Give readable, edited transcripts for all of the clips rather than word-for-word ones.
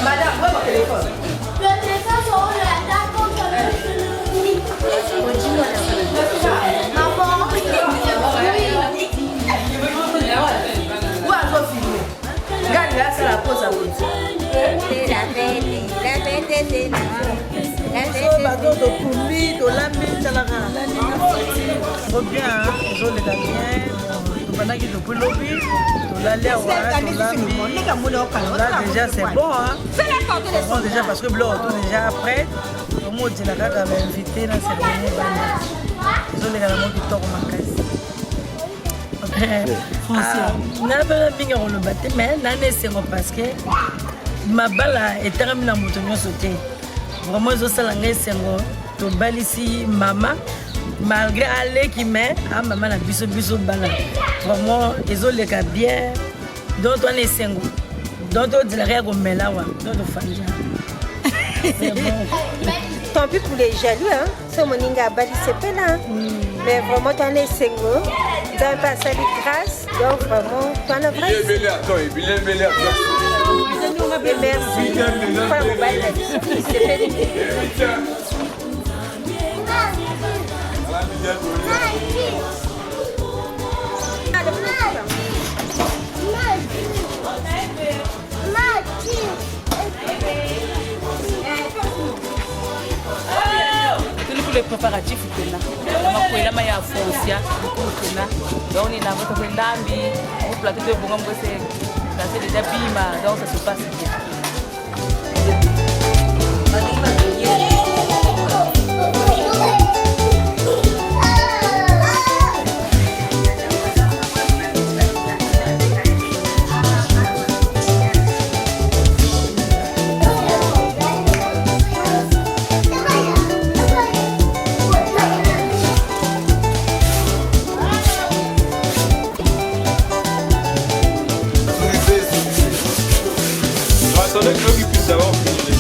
Madame, moi mon téléphone. Le téléphone sur la table contre le maman. Où a-t-on filmé? Regarde là, c'est la pause à vous. C'est la fête, c'est la bateau de Koumi, de Lambi, de la Trop bien, ils ont les gars bien. Pendant qu'ils ont pris l'objet, là déjà c'est bon, hein. Bon déjà parce que Blanc est déjà prêt. Au moins de la carte avait invité dans cette cérémonie. Ils ont les gars qui tournent ma caisse. Français. N'a pas bien on le battait, mais n'année c'est parce que ma balle est terminée dans mon tonneau sauté. Vraiment je sais l'anglais c'est bon. To balisi maman. Malgré aller qui met, ah maman a biso bala. Vraiment, ils ont les cas bien. Donc on est single. Donc on dit la règle au melawa. Donc on fait déjà. C'est bon. Tant pis pour les jaloux, hein. Ce moninga bali c'est pas là. Mais vraiment on est single. Dans pas ça de grâce. Donc vraiment, tu en as vrai. Il est belé. Merci. Pour le bail, c'est fait. Tous les préparatifs là. Makwela maya foncia, kuna. Donc on est là votre ndambi, au plateau de Bongo c'est déjà bima, donc ça se passe bien. Attendez que l'homme puisse savoir que je les ai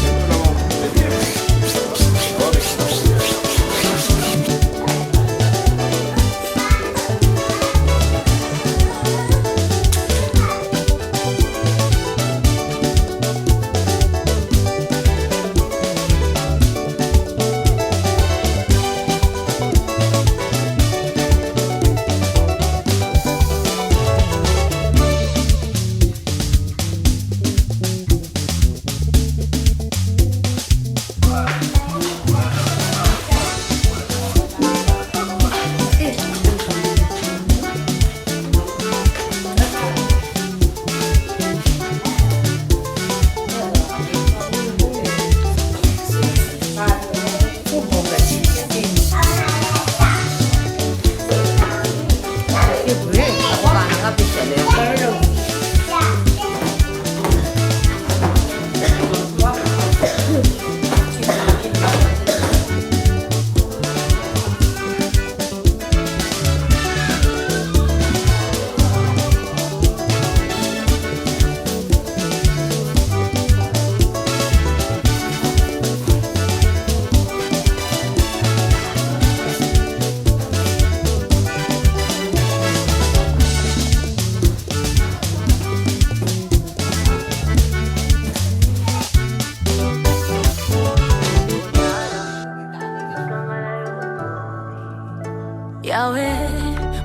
Yahweh,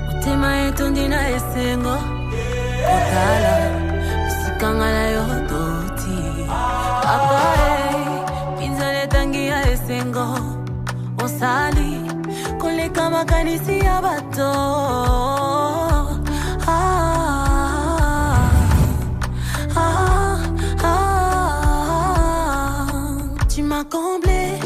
mutima yetu ndina esengo Otala, usikangala yodoti Apae, pinzale tangi ya esengo Osali, koleka makanisi ya bato Tu m'as comblé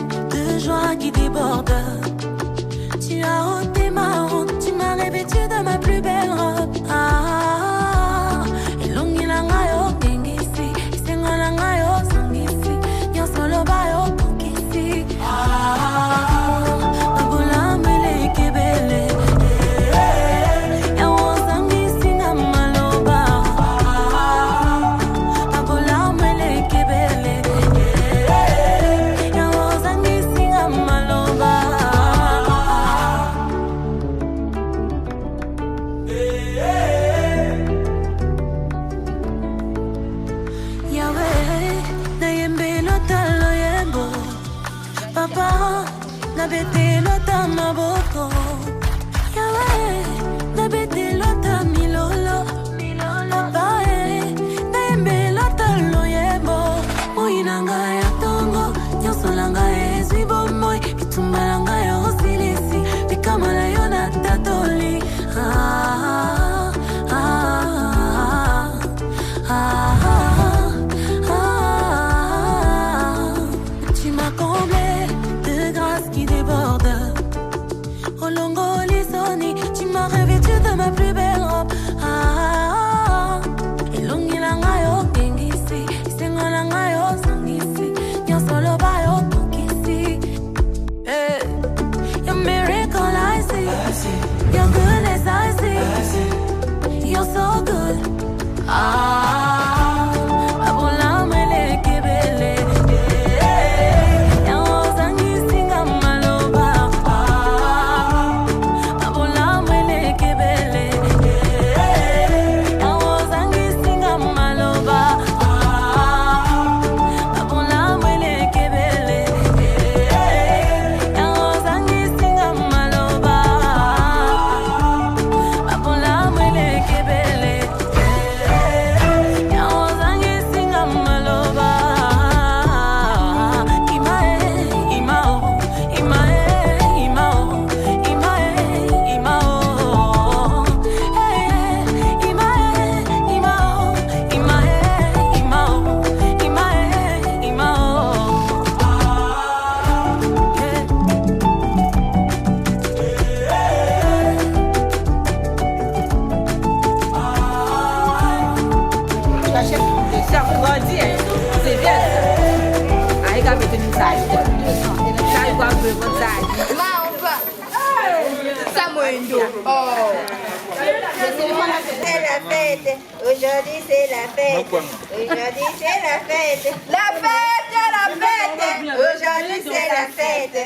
C'est la fête, aujourd'hui c'est la fête, aujourd'hui c'est la fête, la fête, la fête, aujourd'hui c'est la fête.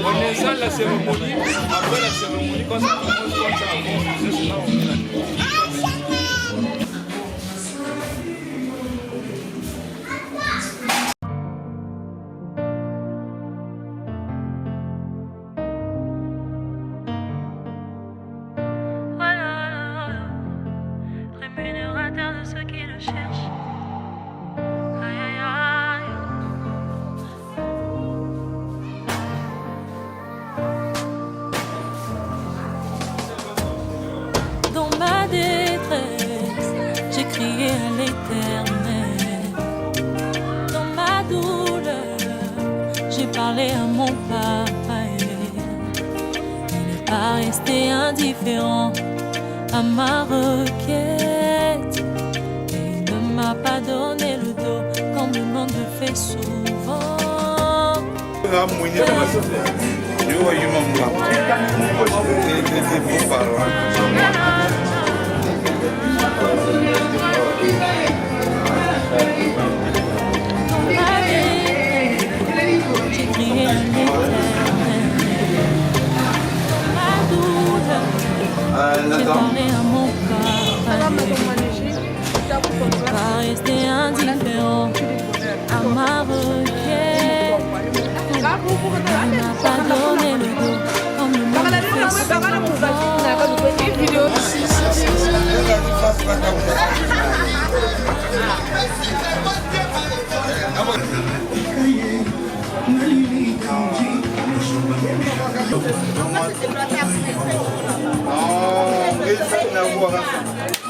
On installe la cérémonie, après la cérémonie, quand ça commence, c'est là où on met la Rémunérateur de ceux qui le cherchent. Aïe, aïe, aïe. Dans ma détresse, j'ai crié à l'Éternel. Dans ma douleur, j'ai parlé à mon papa. Il n'est pas resté indifférent à ma requête, et il ne m'a pas donné le dos comme le monde le fait souvent. J'ai crié à l'Éternel. Ma douleur, j'ai parlé à mon papa. Il n'est pas resté indifférent à ma requête. Il ne m'a pas donné le dos comme le monde le fait souvent.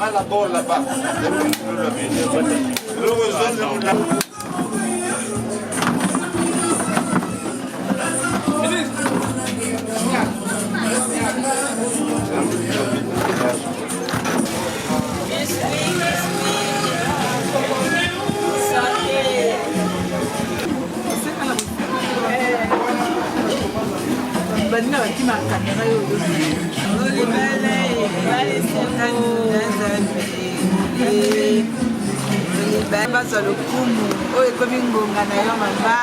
à la bord là-bas. baza lokumu oyo ekomi ngonga na yo mama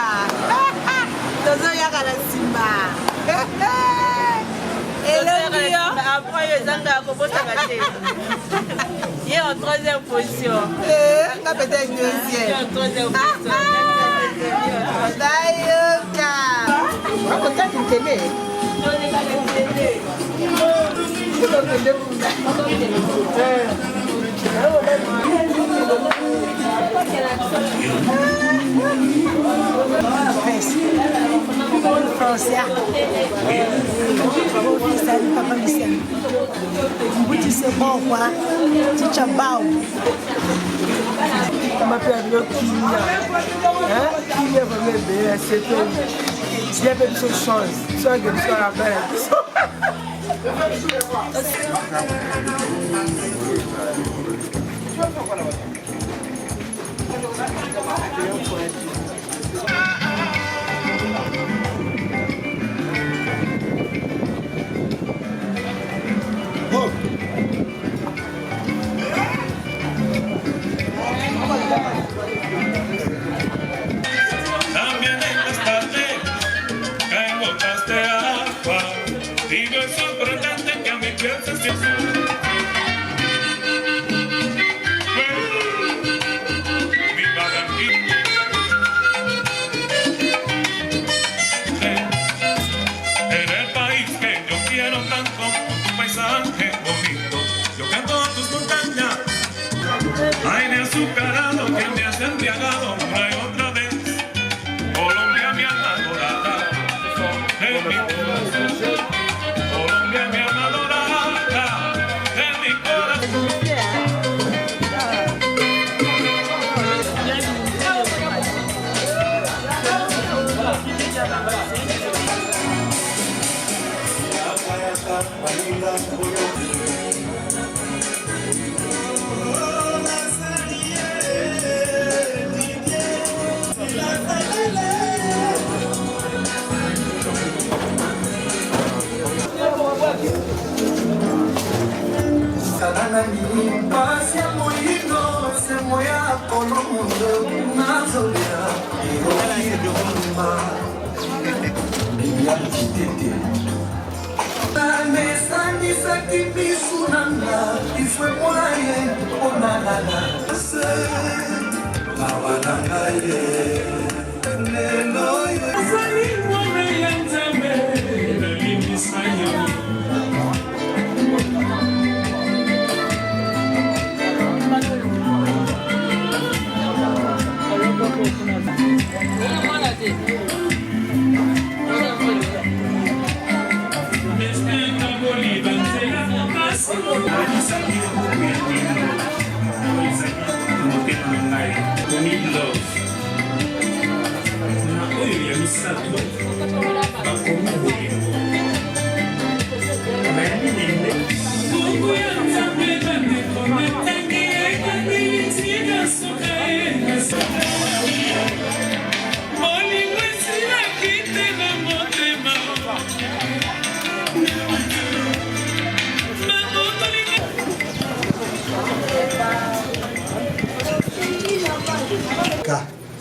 tozoyaka na nsima elongi yo après yo ezanga ya kobosaka te ye en troisième position nga peut-être deuxième en troisième position bayoka bakotaki tele Francia. Papa Michel. Mbuti c'est bon quoi. Ticha bao. Ma père le kilia. Hein? Kilia va me bien, c'est tout. Il y a même chose chance. Ça que ça la belle.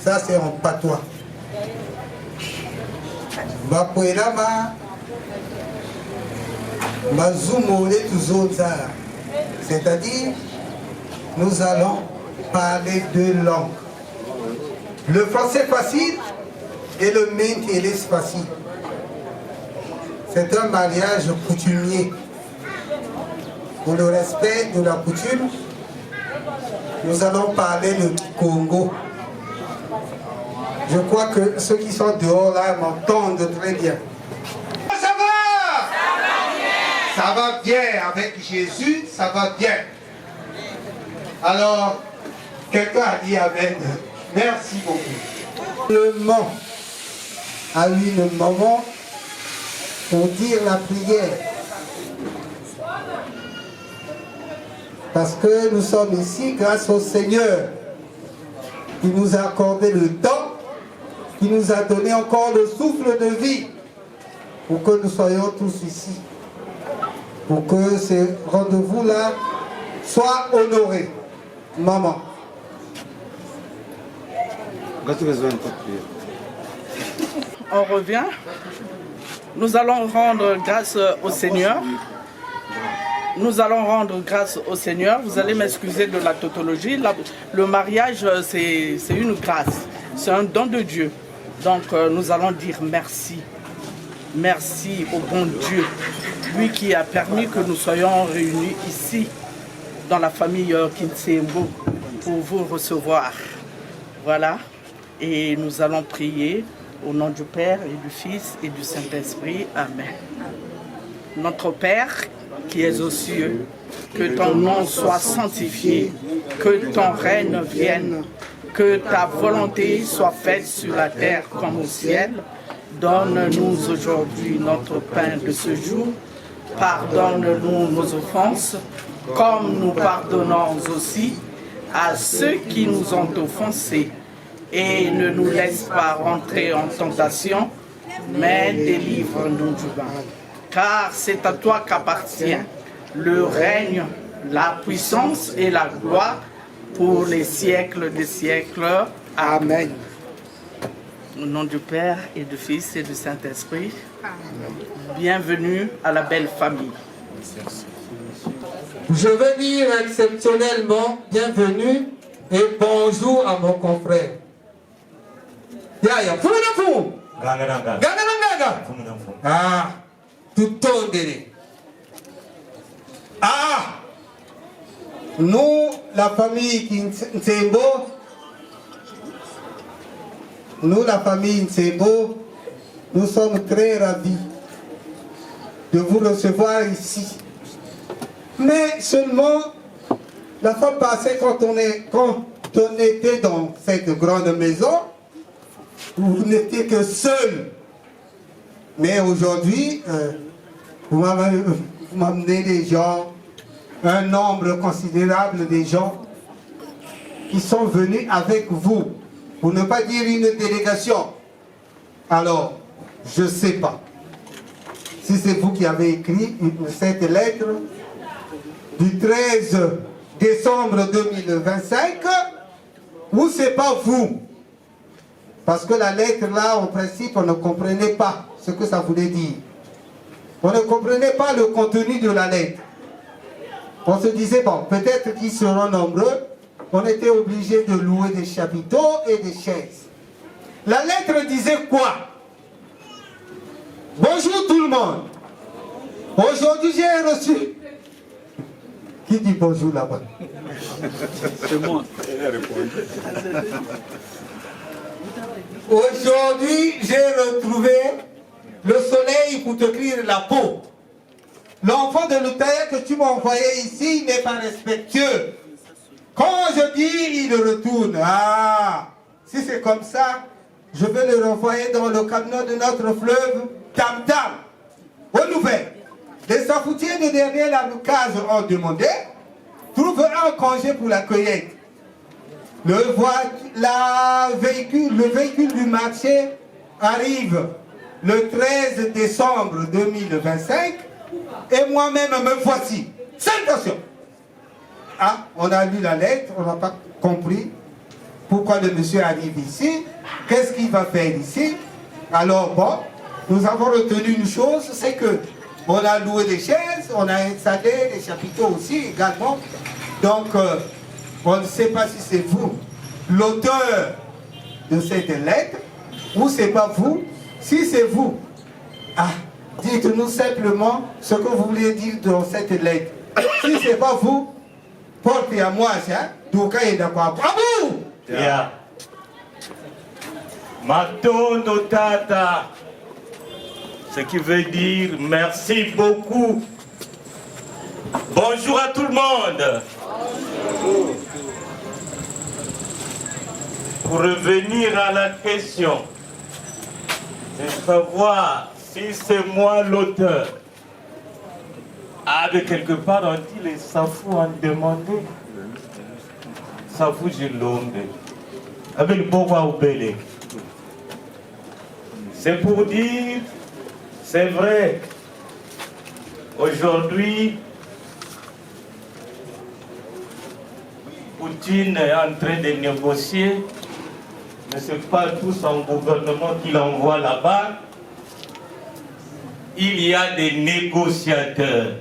Ça c'est en patois. Bapoelama Mazumole Tuzonza. C'est-à-dire, nous allons parler deux langues. Le français facile et le Menkeles facile. C'est un mariage coutumier. Pour le respect de la coutume, nous allons parler le Congo. Je crois que ceux qui sont dehors là m'entendent très bien. Ça va? Ça va bien. Ça va bien avec Jésus, ça va bien. Alors, quelqu'un a dit Amen. Merci beaucoup. Le Mans a eu le moment pour dire la prière. Parce que nous sommes ici grâce au Seigneur qui nous a accordé le temps, qui nous a donné encore le souffle de vie pour que nous soyons tous ici. Pour que ces rendez-vous-là soient honorés. Maman. On revient. Nous allons rendre grâce au Seigneur. Nous allons rendre grâce au Seigneur. Vous allez m'excuser de la tautologie. Le mariage, c'est une grâce. C'est un don de Dieu. Donc nous allons dire merci. Merci au bon Dieu. Lui qui a permis que nous soyons réunis ici, dans la famille Kinsembo, pour vous recevoir. Voilà. Et nous allons prier au nom du Père et du Fils et du Saint-Esprit. Amen. Notre Père, qui es aux cieux, que ton nom soit sanctifié, que ton règne vienne, que ta volonté soit faite sur la terre comme au ciel. Donne-nous aujourd'hui notre pain de ce jour. Pardonne-nous nos offenses, comme nous pardonnons aussi à ceux qui nous ont offensés. Et ne nous laisse pas rentrer en tentation, mais délivre-nous du mal. Car c'est à toi qu'appartient le règne, la puissance et la gloire pour les siècles des siècles. Amen. Au nom du Père et du Fils et du Saint-Esprit. Bienvenue à la belle famille. Je veux dire exceptionnellement bienvenue et bonjour à mon confrère. Yaya, Fumunafou. Ah, tout tondé. Ah, nous, la famille Kinsembo, nous sommes très ravis de vous recevoir ici. Mais seulement, La fois passée, quand on était dans cette grande maison, vous n'étiez que seul. Mais aujourd'hui, vous m'amenez des gens, un nombre considérable de gens qui sont venus avec vous, pour ne pas dire une délégation. Alors, je ne sais pas si c'est vous qui avez écrit cette lettre du 13 décembre 2025 ou c'est pas vous. Parce que la lettre là, en principe, on ne comprenait pas ce que ça voulait dire. On ne comprenait pas le contenu de la lettre. On se disait, bon, peut-être qu'ils seront nombreux. On était obligé de louer des chapiteaux et des chaises. La lettre disait quoi? Bonjour tout le monde. Aujourd'hui, j'ai reçu... Qui dit bonjour là-bas? C'est moi. Aujourd'hui, j'ai retrouvé le soleil pour te cuire la peau. L'enfant de Luther que tu m'as envoyé ici n'est pas respectueux. Quand je dis, il retourne. Ah, si c'est comme ça, je vais le renvoyer dans le camion de notre fleuve Tam Tam. Aux nouvelles. Les safoutiers de derrière la case ont demandé, trouve un congé pour la cueillette. Le véhicule du marché arrive le 13 décembre 2025 et moi-même me voici. Attention. Ah, on a lu la lettre, on n'a pas compris pourquoi le monsieur arrive ici, qu'est-ce qu'il va faire ici. Alors bon, nous avons retenu une chose, c'est que on a loué des chaises, on a installé des chapiteaux aussi également. Donc, on ne sait pas si c'est vous l'auteur de cette lettre ou c'est pas vous. Si c'est vous, ah, dites-nous simplement ce que vous voulez dire dans cette lettre. Si c'est pas vous, portez à moi ça. Donc, il est d'accord. Bravo! Yeah. Matondo Tata. Ce qui veut dire merci beaucoup. Bonjour à tout le monde. Pour revenir à la question, de savoir si c'est moi l'auteur. Ah, de quelque part, on dit les Safou ont demandé. Safou, j'ai l'homme. Avec le pouvoir au Bélé. C'est pour dire. C'est vrai, aujourd'hui, Poutine est en train de négocier, mais ce n'est pas tout son gouvernement qui l'envoie là-bas. Il y a des négociateurs.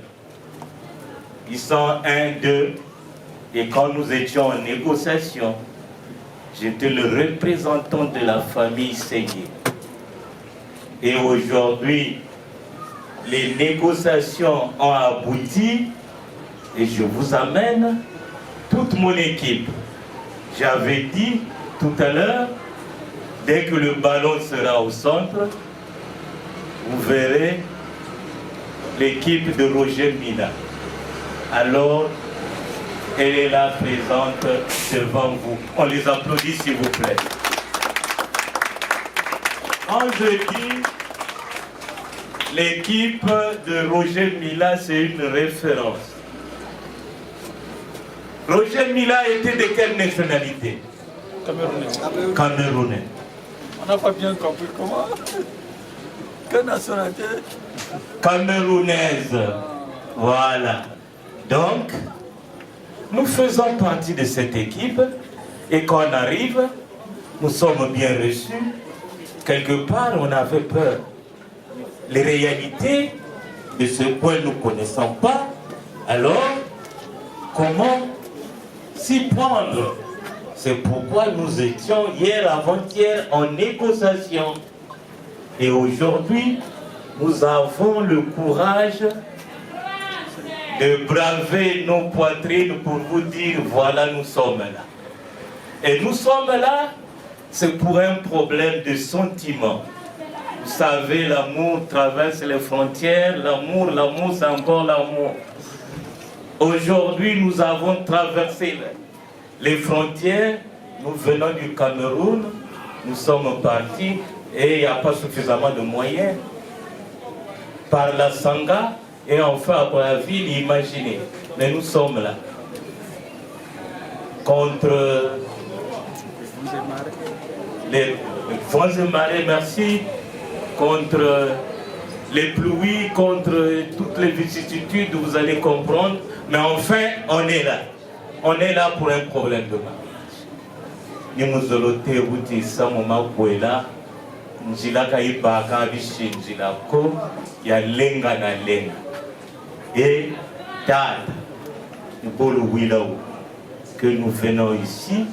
Ils sont un, deux, et quand nous étions en négociation, j'étais le représentant de la famille Ségué. Et aujourd'hui, les négociations ont abouti et je vous amène toute mon équipe. J'avais dit tout à l'heure, dès que le ballon sera au centre, vous verrez l'équipe de Roger Mila. Alors, elle est là présente devant vous. On les applaudit s'il vous plaît. Quand je dis l'équipe de Roger Mila, c'est une référence. Roger Mila était de quelle nationalité? Camerounais. Camerounais. On n'a pas bien compris comment. Quelle nationalité? Camerounaise. Voilà. Donc, nous faisons partie de cette équipe et quand on arrive, nous sommes bien reçus. Quelque part, on avait peur. Les réalités de ce point nous ne connaissons pas. Alors, comment s'y prendre? C'est pourquoi nous étions hier, avant-hier, en négociation. Et aujourd'hui, nous avons le courage de braver nos poitrines pour vous dire, voilà, nous sommes là. Et nous sommes là, c'est pour un problème de sentiment. Vous savez, l'amour traverse les frontières, l'amour, c'est encore l'amour. Aujourd'hui, nous avons traversé les frontières. Nous venons du Cameroun. Nous sommes partis et il n'y a pas suffisamment de moyens. Par la Sangha et enfin à la ville, imaginez. Mais nous sommes là. Contre les vents et marées, merci. Contre les pluies, contre toutes les vicissitudes, vous allez comprendre. Mais enfin, on est là. On est là pour un problème de mariage. Nous allons te ça moment là. Njila kaibaka bishi njila ko ya lenga na lenga. Et tard, pour le willow que nous venons ici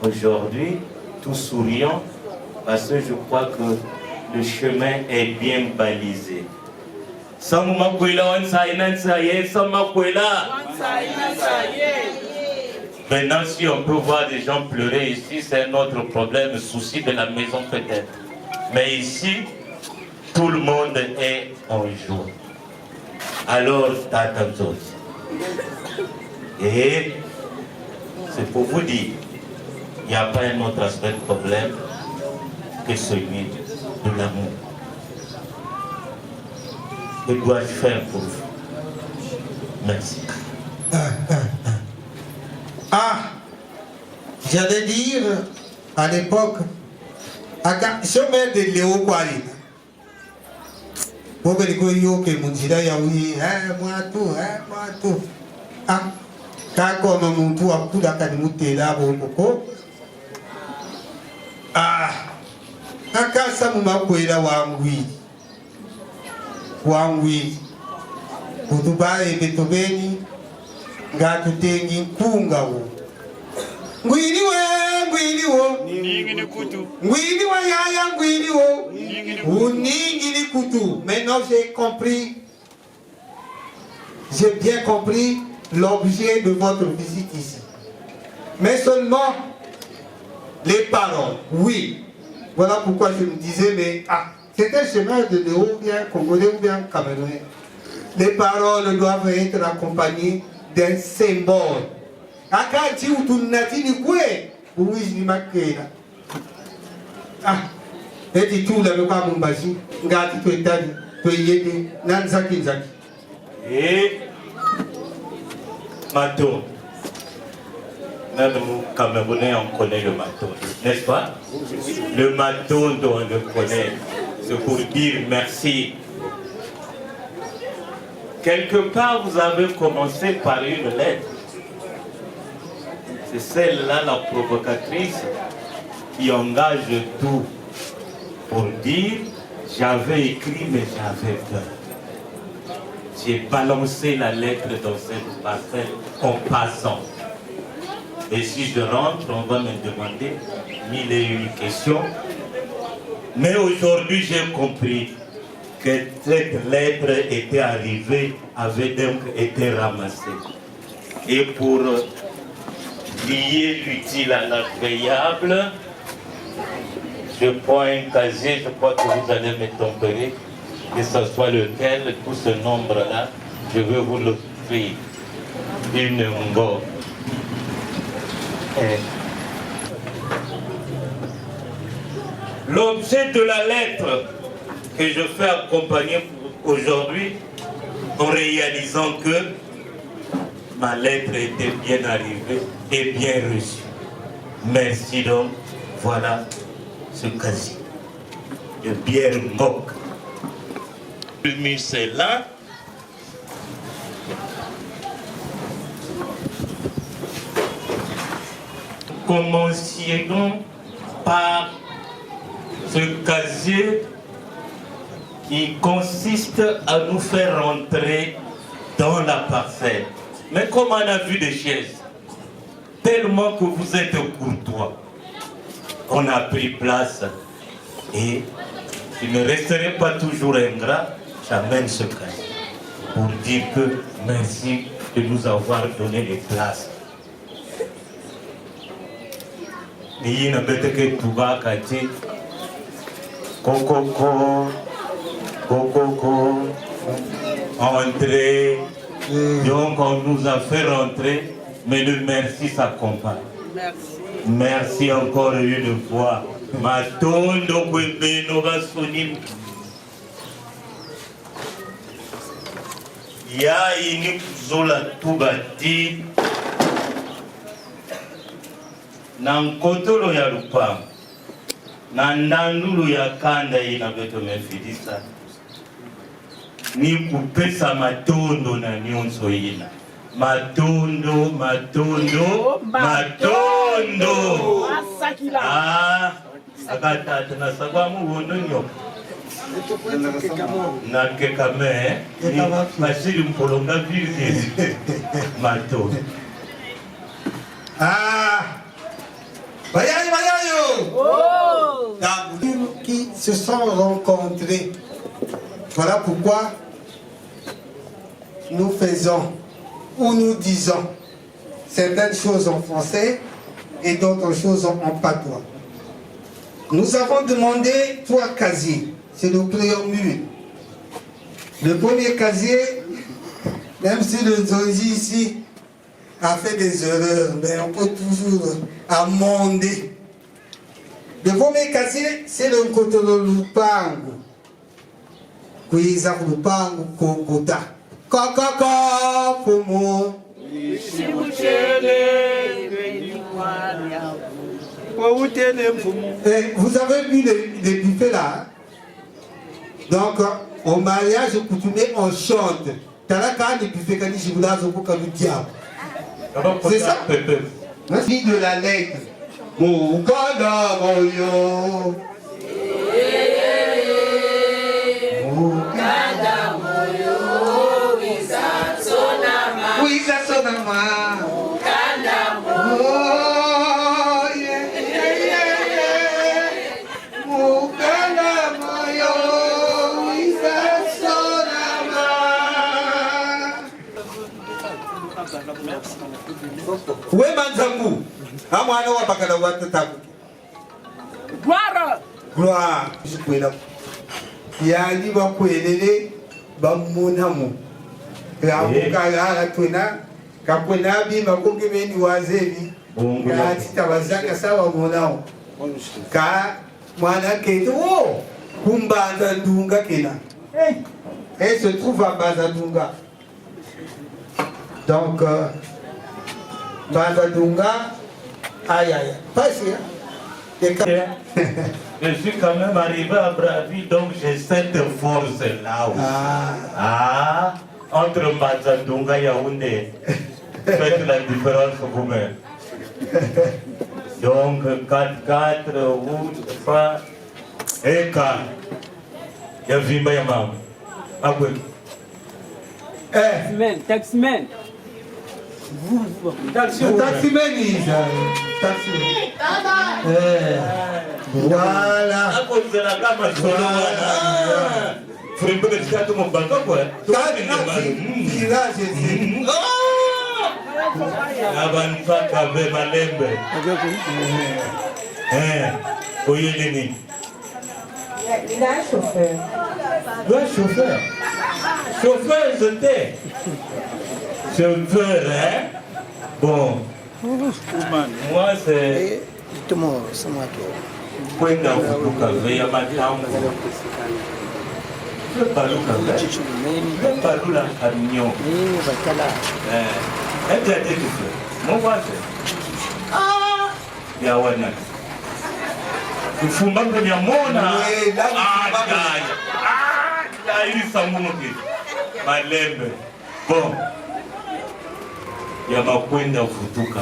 aujourd'hui, tout souriant, parce que je crois que le chemin est bien balisé. Maintenant, si on peut voir des gens pleurer ici, c'est un autre problème, le souci de la maison peut-être. Mais ici, tout le monde est en joie. Alors, t'attends. Et c'est pour vous dire, il n'y a pas un autre aspect de problème que celui de l'amour. Que dois-je faire pour vous? Merci. J'allais dire à l'époque, chemin de Léo Kouali. Pour que les goyos que mon dira yaoui, moi tout. Quand on mon tout a tout d'académie là, beaucoup. Quand ça m'a coupé là, wangwi. Pour tout bas et betobeni, gâteau tengi kunga ou. Ngwini wo ningi ni kutu. Ngwini wa yaya ngwini wo ningi ni kutu. Maintenant j'ai compris. J'ai bien compris l'objet de votre visite ici. Mais seulement les paroles. Oui. Voilà pourquoi je me disais mais c'est un chemin de Léo ou bien congolais ou bien camerounais. Les paroles doivent être accompagnées d'un symbole. Akati utunatini kwe uwizi ni makena. Eti tu la kwa mumbashi ngati to etani to yede nanzaki. Et Maton. Même nous, Camerounais, on connaît le Maton, n'est-ce pas? Le Maton, on le connaît. C'est pour dire merci. Quelque part, vous avez commencé par une lettre. C'est celle-là, la provocatrice, qui engage tout pour dire j'avais écrit mais j'avais peur. J'ai balancé la lettre dans cette parcelle en passant. Et si je rentre, on va me demander 1001 questions. Mais aujourd'hui, j'ai compris que cette lettre était arrivée, avait donc été ramassée. Et pour lier l'utile à l'agréable, je prends un casier, je crois que vous allez me tempérer, que ce soit lequel, tout ce nombre-là, je vais vous l'offrir. Une ngo. L'objet de la lettre que je fais accompagner aujourd'hui, en réalisant que ma lettre était bien arrivée et bien reçue. Merci donc, voilà ce casier de bière Ngok. C'est là. Commencions par ce casier qui consiste à nous faire rentrer dans la parcelle. Mais comme on a vu des chaises, tellement que vous êtes courtois, on a pris place et je ne resterai pas toujours ingrat, j'amène ce casier pour dire que merci de nous avoir donné les places. Ni na bete ke tuba kati kokoko kokoko entrer Donc on nous a fait rentrer, mais le merci s'accompagne. Merci encore une fois. Matondo kwebeno basonim. Ya ini zola tubati. Na nkotolo ya lupango. Na ndandulu ya kanda ina beto mefidisa. Ni kupesa matondo na nyonso ina. Matondo. Ah, sakata na sabamu wononyo. Na kekame, masiri mpolonga vile. Matondo. Ah, Bayayo. Qui se sont rencontrés. Voilà pourquoi nous faisons ou nous disons certaines choses en français et d'autres choses en patois. Nous avons demandé 3 casiers. C'est le préambule. Le premier casier, même si le Zonzi ici a fait des erreurs, mais on peut toujours amender. Le premier casier, c'est le Nkotolo Lupango. Kuiza Lupango Kokota. Kaka Pomo. Vous avez vu les buffets là, hein? Donc au mariage coutumier on chante. C'est ça. Merci de la lettre. Oui, Manzamou. Gloire. Gloire. Je peux là. Yani va kuelele bamunamu. Ramukala twena kakwena bi makonge beni wazebi. Ya titabazaka sawa monao. Ka mwana keto kumbanza ndunga kena. Elle se trouve à Bazadunga. Donc Bazadunga, aïe aïe, passez. Je suis quand même arrivé à Bravi, donc j'ai cette force-là aussi. Entre Bazadunga et Yaoundé, faites la différence vous-même. Donc 4-4, route, pas, et 4. Il y a Vimba Yamam. Ah oui. Taximan. Taximan, voilà. Il a un chauffeur. Un chauffeur. Chauffeur, c'était. Chauffeur, hein? Bon. Moi, c'est. C'est moi qui. Kwenda kutoka vya matambo. Palula camion. Ete tu. Mon voisin. Ya wana. Kufumba kwenye mona. Ili samuki. Malembe. Bon. Ya makwenda kutuka.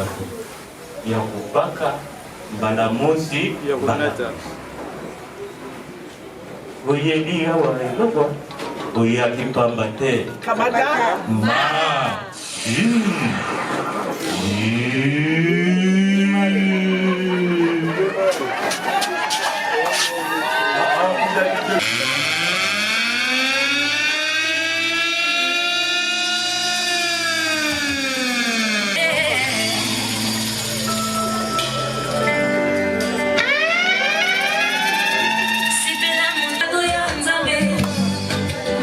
Ya kubaka. Balamosi ya kunata. Oye ni hawa loko. Oye akipambate. Kamada. Ma.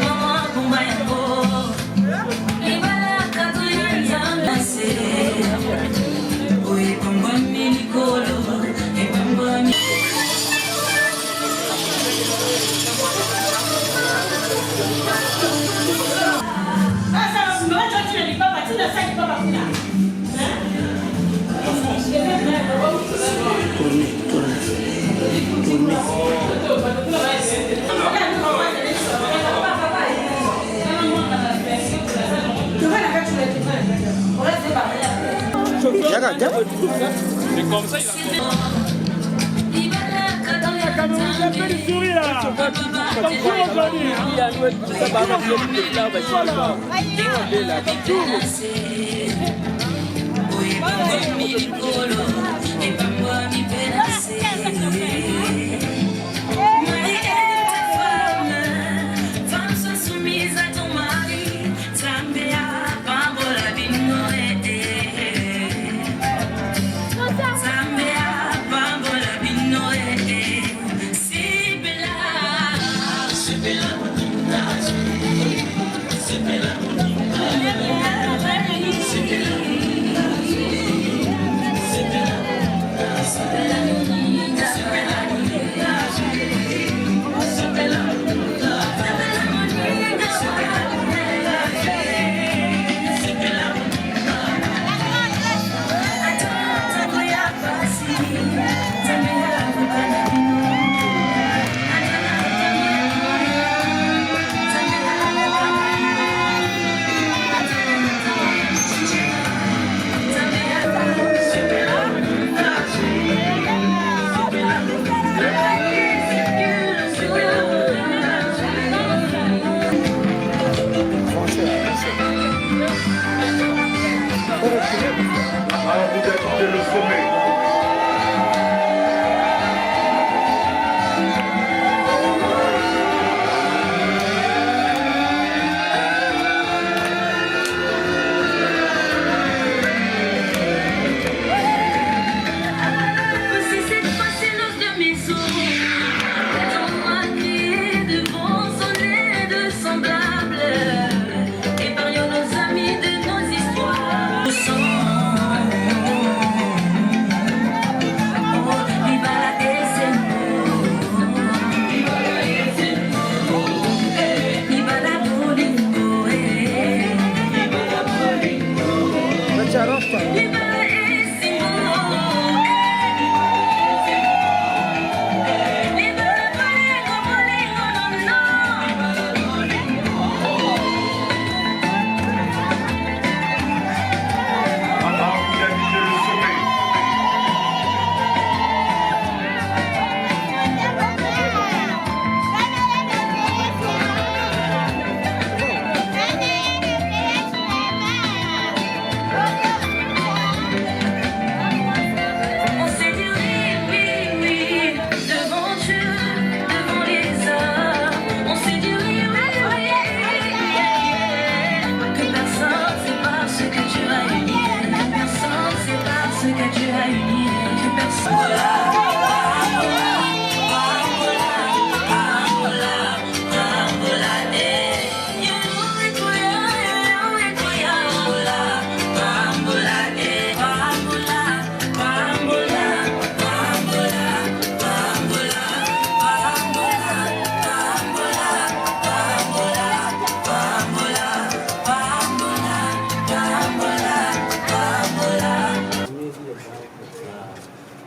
Mama, C'est comme ça, il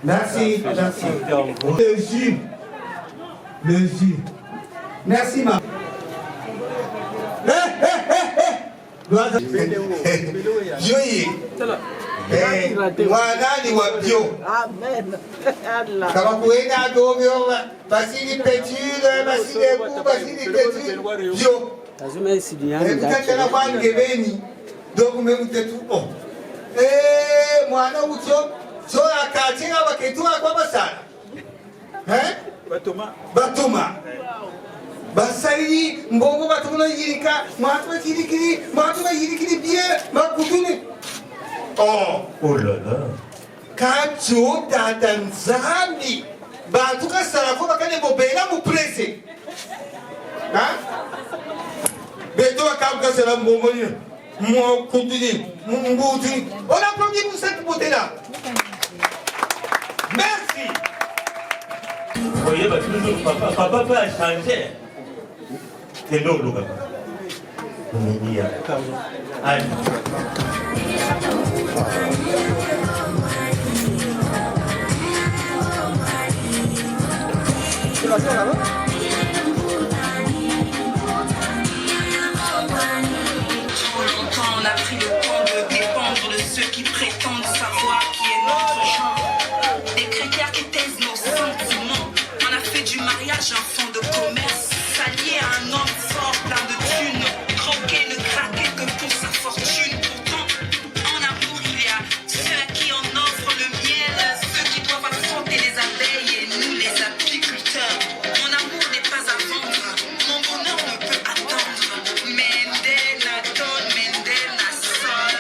Merci, merci. Le jus. Merci, ma. Mwanani wa bio. Amen. Kama kuenda dobio, basili peture, basili ku, basili peture. Bio. Lazima isidiane ndani. Mtakana kwa ngebeni. Dogo memtetu. Mwana ucho. So akatinga waketua kwa basara. Batuma. Basari mbongo batuma yirika, matuma yirikiri bien, makutuni. Oh là là. Kacho dadanzami. Batuka sarafo bakane bobela mu presse. Beto akabuka sala mbongo ni. Mo kutuni, mbuti. On applaudit pour cette beauté-là. Merci. Vous voyez, papa peut changer. C'est l'eau, papa. Allez. On a pris le temps de dépendre de ceux qui prétendent savoir qui est notre genre. Des critères qui taisent nos sentiments. On a fait du mariage un fonds de commerce. S'allier à un homme fort, plein de thunes. Croquer, ne craquer que pour sa fortune. Pourtant, en amour, il y a ceux à qui on offre le miel. Ceux qui doivent affronter les abeilles et nous les apiculteurs. Mon amour n'est pas à vendre. Mon bonheur ne peut attendre. Mendena don, Mendena sol.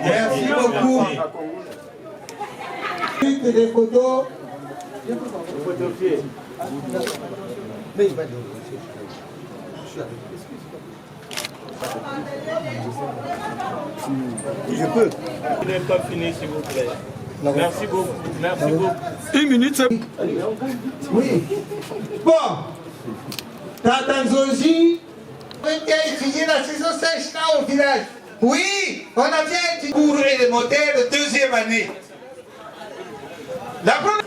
Merci beaucoup. Des photos. Je peux. Vous n'avez pas fini, s'il vous plaît. Merci beaucoup. Merci beaucoup. Une minute, c'est... Oui. Bon. Tata Nzonzi, on a étudié la saison sèche là au village. Oui, on a bien étudié cours élémentaire de deuxième année. La première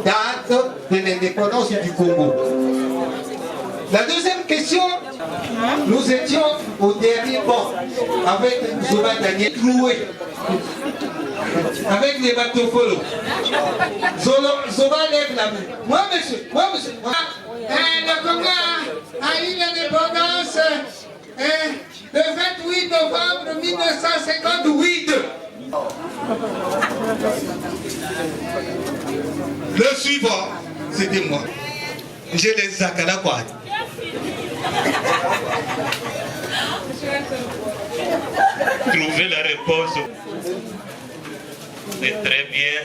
date de l'indépendance du Congo. La deuxième question, nous étions au dernier banc avec Zoba Daniel Troué, avec les bateaux follow. Zoba lève la main. Moi, monsieur. Le Congo a eu l'indépendance le 28 novembre 1958. Le suivant, c'était moi. J'ai les Akalakwad. Trouvez la réponse. C'est très bien.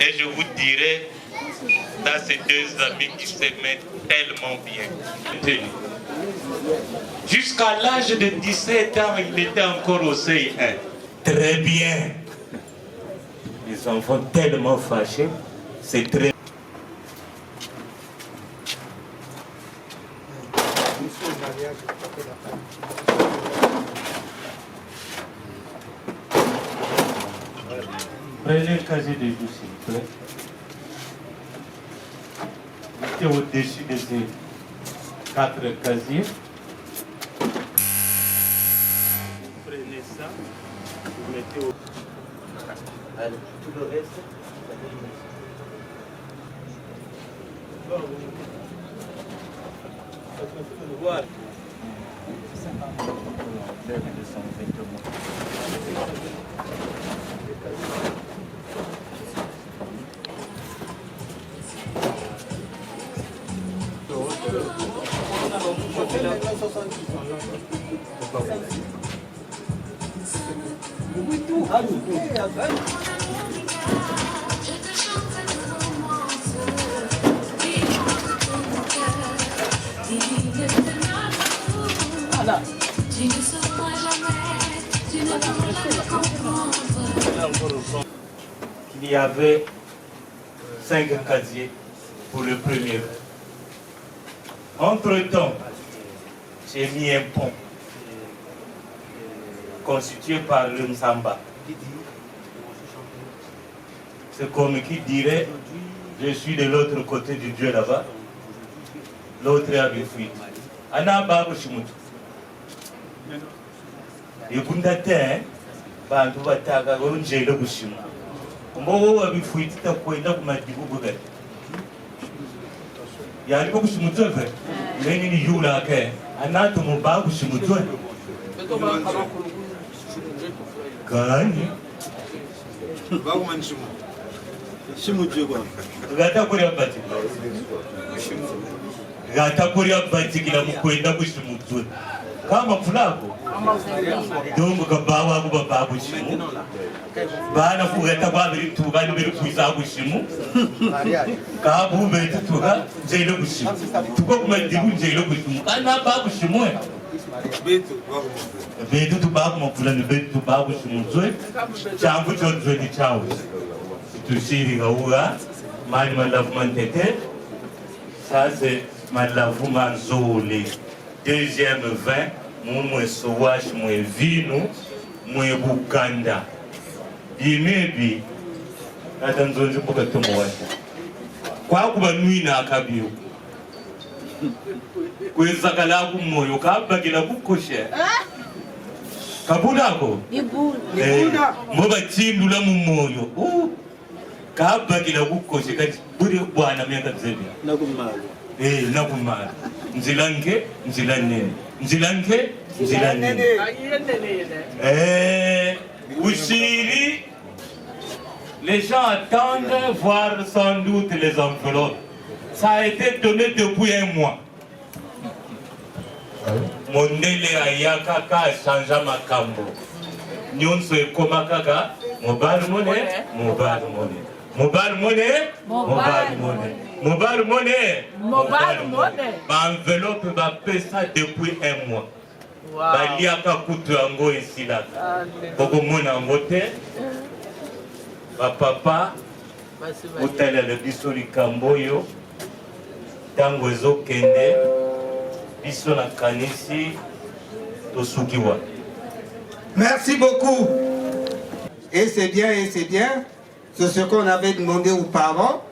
Et je vous dirai, dans ces deux amis qui s'aimaient tellement bien. Jusqu'à l'âge de 17 ans, il était encore au CI1. Très bien. Les enfants tellement fâchés, c'est très... Prenez le casier de jour, s'il vous plaît. Mettez au-dessus de ces 4 casiers. Prenez ça, vous mettez au... Allez, tout le reste, voilà. il y avait 5 casiers pour le premier. Entre-temps, j'ai mis un pont constitué par le Msamba. C'est comme qui dirait, je suis de l'autre côté du Dieu là-bas, l'autre est à Bifouit. Ana Babu Shimutu. Et Bundate, Bantu Bataka, Ronje le Bushimu. Mo à Bifouit, tu as quoi là pour ma dibuguga. Il y a un peu de Shimutu, mais il y a eu là, Ana Tomo Babu Shimutu. Gagne. Gata Korea Batik. Gata Korea Batik la mukwenda kushimutu. Kama fulako. Dongo kabawa ku baba kushimu. Bana kugata kwa biri tubali biri kuiza kushimu. Kabu biri tuga jelo kushimu. Tuko kuma dibu jelo kushimu. Kana ba kushimu. Betu tu babu mafulani betu tu babu kushimu. Changu chonzo ni chao. Tushiri gaura, mani malavu mantete, ça c'est malavu manzole. Deuxième vin, moué sowash, moué vino, moué bukanda. Bimebi, natanzonzi mboka tumwasha. Kwa kuba nui na akabiyo. Kweza kalaku moyo, kabagila bukoshe. Kabunako? Ibuna. Mboba chindula mumoyo. Kabagila kukoshe kati buri bwana myaka zebi nakumala nakumala nzilanke nzilanene nzilanke nzilanene Ushiri, les gens attendent voir sans doute les enveloppes. Ça a été donné depuis un mois. Mondele ayaka ka changea makambo nyonso ekoma kaka mobile money mobile money mobile money, mobile money, mobile money, mobile money. L'enveloppe va payer ça depuis un mois. Il y a un coup de ango ici là. Beaucoup de monde a voté. Papa, vous allez le bisoli Kamboyo, Tangozo Kende, Bisona Kanisi, Tosukiwa. Merci beaucoup. Et c'est bien, et c'est bien. C'est ce qu'on avait demandé aux parents.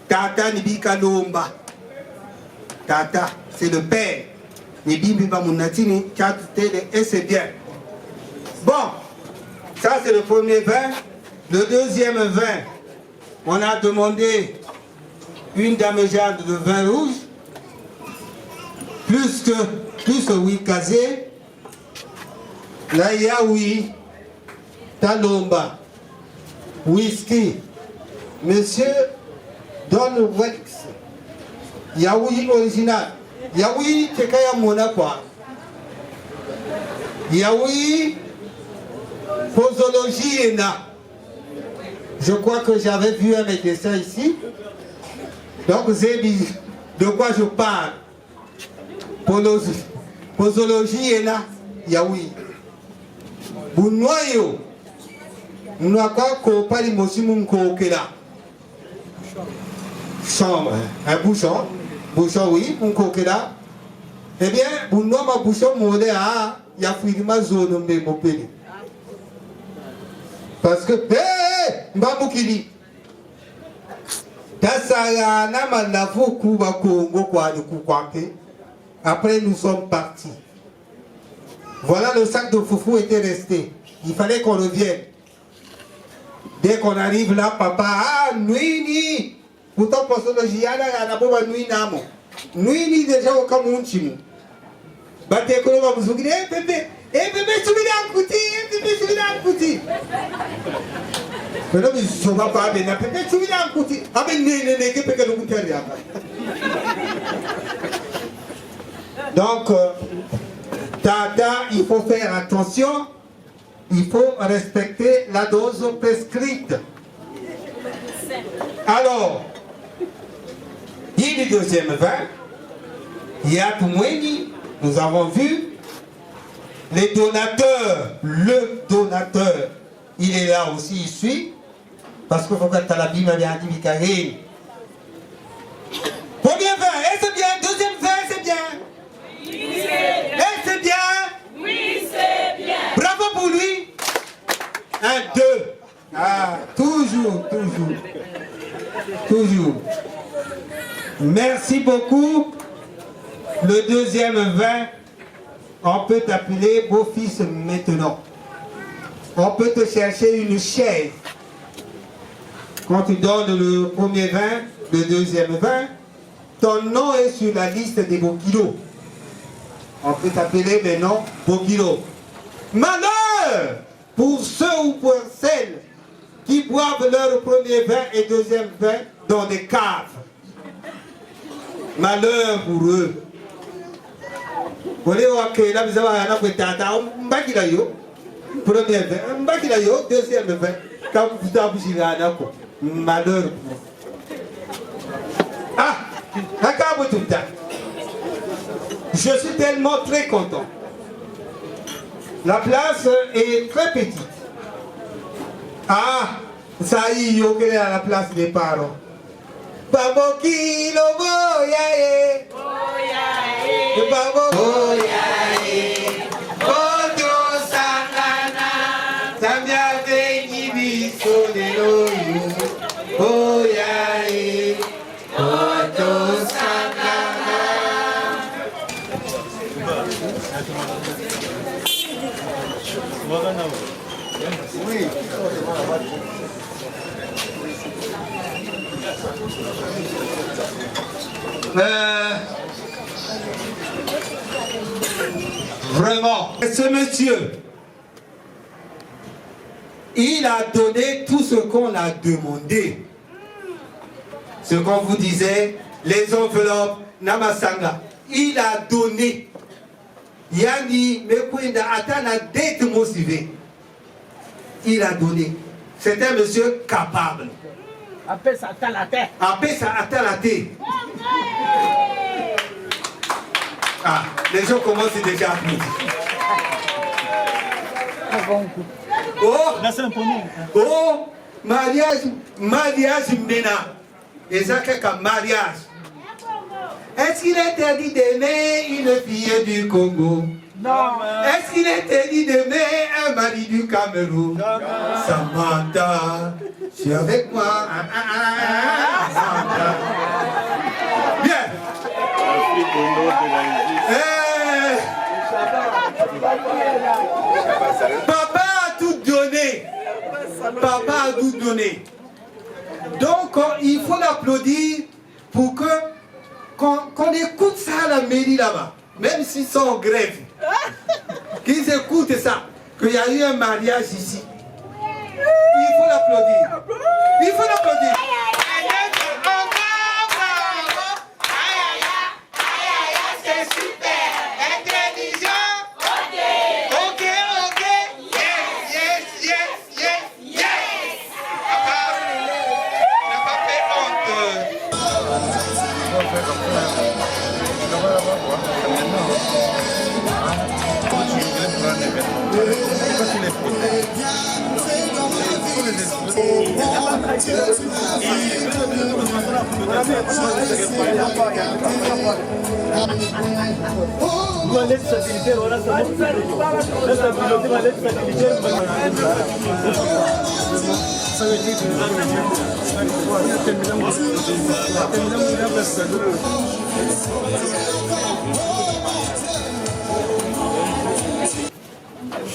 Tata Nibika Lomba. Tata, c'est le père. Nibiba Mounatini, et c'est bien. Bon, ça c'est le premier vin. Le deuxième vin, on a demandé une dame-jade de vin rouge, plus 8 casés. Là, il y a oui, Talomba. Whisky, monsieur Don Wex, Yaoui original, Yaoui Tekaya Monakwa, Yaoui posologie ENA. Je crois que j'avais vu un médecin ici. Donc, Zébi, de quoi je parle? Posologie ENA, Yaoui. Bounoyo. Nous avons pas les motions chambre, un bouchon, oui, mon coquela. Eh bien, vous n'avez pas bouchon, il y a une zone de mon pays. Parce que, Mbamukili, après nous sommes partis. Voilà, le sac de foufou était resté. Il fallait qu'on revienne. Dès qu'on arrive là, papa, ah, nuini. Pourtant, posologie, nuini déjà au Kamunchimu. Bate Kolo va vous dire, bébé, tu viens à Kouti, bébé, tu viens à Kouti. Mais non, mais je ne vais pas, bébé, tu viens à Kouti. Ah, mais non. Donc, Tata, il faut faire attention. Il faut respecter la dose prescrite. Alors, il y a le deuxième vin. Il y a Toumweni. Nous avons vu les donateurs. Le donateur, il est là aussi, il suit. Parce qu'il faut que tu as la Bible bien dit, Karine. Premier vin, et c'est bien. Deuxième vin, c'est bien. Oui, c'est bien. Et c'est bien. Oui, c'est bien. Bravo pour lui. 1, 2. Ah, toujours. Merci beaucoup. Le deuxième vin, on peut t'appeler beau-fils maintenant. On peut te chercher une chaise. Quand tu donnes le premier vin, le deuxième vin, ton nom est sur la liste des Bokilo. On peut t'appeler maintenant Bokilo. Malheur pour ceux ou pour celles qui boivent leur premier vin et deuxième vin dans des caves. Malheur pour eux. Premier vin, deuxième vin. Quand vous avez malheur pour eux. Ah, je suis tellement très content. La place est très petite. Ah, ça y est, quelle est la place des parents? Babokilo boyaye, babo boyaye, bodo sangana, samya vengi biso de loyu, boyaye, bodo sangana. Oui. Vraiment, ce monsieur, il a donné tout ce qu'on a demandé. Ce qu'on vous disait, les enveloppes, Namasanga, il a donné. Yani, Mekwenda, Atana, dette motivée. Il a donné. C'est un monsieur capable. Appelle ça à la tête. Appelle ça à la tête. Ah, les gens commencent déjà à applaudir. Oh, mariage maintenant. Et ça, c'est un mariage. Est-ce qu'il est interdit d'aimer une fille du Congo? Non. Est-ce qu'il est interdit d'aimer un mari du Cameroun? Non. Samantha, je suis avec moi. Bien. Papa a tout donné. Papa a tout donné. Donc, il faut l'applaudir pour que qu'on écoute ça à la mairie là-bas, même s'ils sont en grève, qu'ils écoutent ça, qu'il y a eu un mariage ici. Il faut l'applaudir. Il faut l'applaudir. C'est super. Intelligent. Ok. Yes. Papa n'a pas fait honte.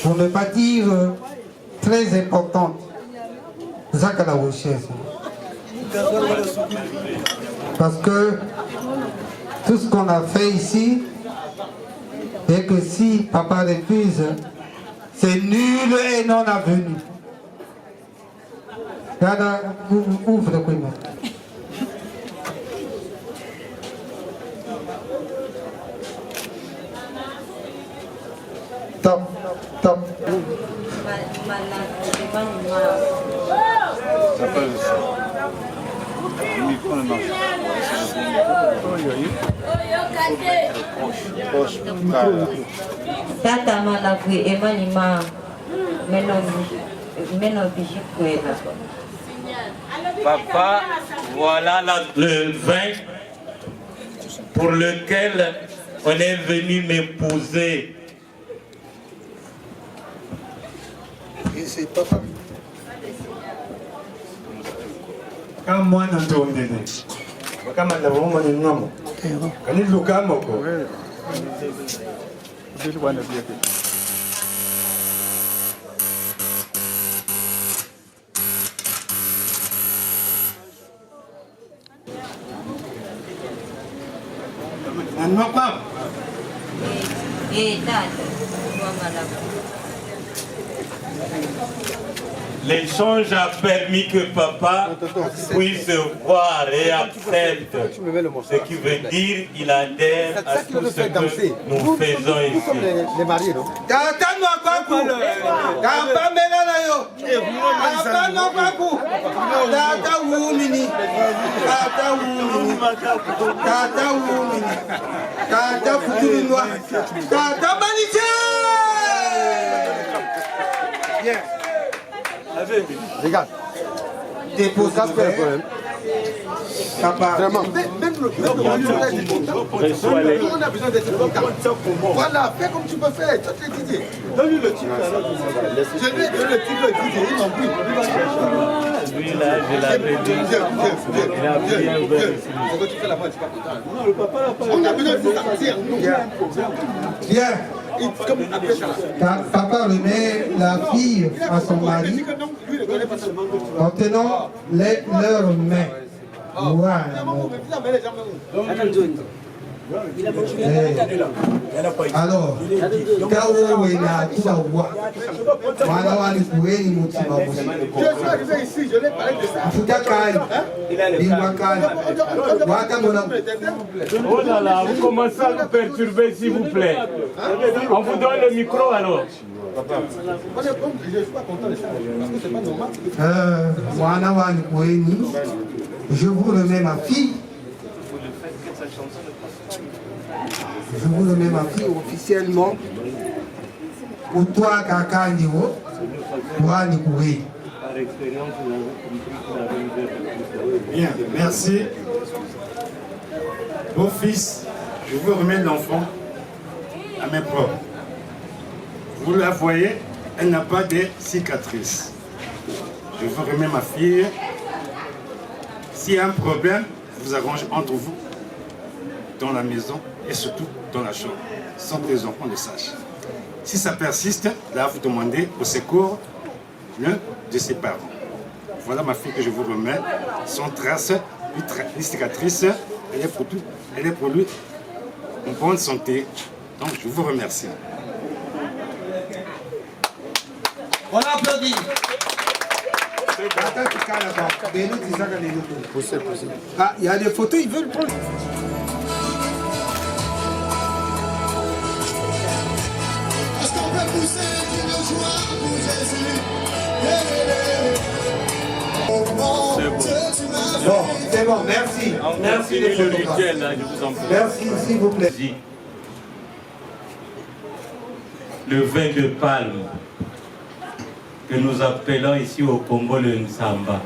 Pour ne pas dire très importante, Zakala Rochesse. Parce que tout ce qu'on a fait ici, et que si papa refuse, c'est nul et non avenu. Regarde, ouvre le couille. Top. Tata malakwi emanima meno bijikwela Papa, voilà le vin pour lequel on est venu m'épouser. Et c'est papa. Quand moi n'entendais pas, quand je l'avais dit, non, quand il le gamme, non pas. L'échange a permis que papa puisse voir et accepte, ce qui veut dire qu'il adhère à tout ce que nous faisons ici. Les mariés, non? Regarde. Dépose pas le problème. Papa, vraiment. Même le on a besoin d'être content. Voilà, fais comme tu peux faire. Toi, tu es Didier. Donne-lui le titre. Je lui ai donné le titre de Didier. Il m'en prie. Lui là, je l'avais dit. Il a bien ouvert. Pourquoi tu fais la voix, tu n'es pas content? Non, le papa n'a pas. On a besoin de sortir. Bien. Papa remet la fille à son mari en tenant leurs mains. Voilà. Alors, Kao est là, tout va voir. Voilà, on est pour elle, il je suis arrivé ici, je l'ai parlé de ça. Oh là là, vous commencez à nous perturber, s'il vous plaît. On vous donne le micro alors. Je ne suis pas content de ça, parce que c'est pas normal. Je vous remets ma fille. Je vous remets ma fille officiellement. Pour toi, Kaka Ndiro, pour Annie Kouré. Bien, merci. Beau fils, je vous remets l'enfant à mes propres. Vous la voyez, elle n'a pas de cicatrices. Je vous remets ma fille. S'il y a un problème, vous arrangez entre vous, dans la maison et surtout dans la chambre, sans que les enfants le sachent. Si ça persiste, là vous demandez au secours l'un de ses parents. Voilà ma fille que je vous remets, sans trace, ni cicatrice, elle est pour tout, elle est pour lui en bonne santé. Donc je vous remercie. On applaudit. Ah, il y a des photos, ils veulent prendre. Est-ce qu'on peut pousser une joie pour Jésus? Bon, c'est bon, merci. Merci le rituel, je vous en prie. Merci, s'il vous plaît. Le vin de palme que nous appelons ici au Congo le Nsamba,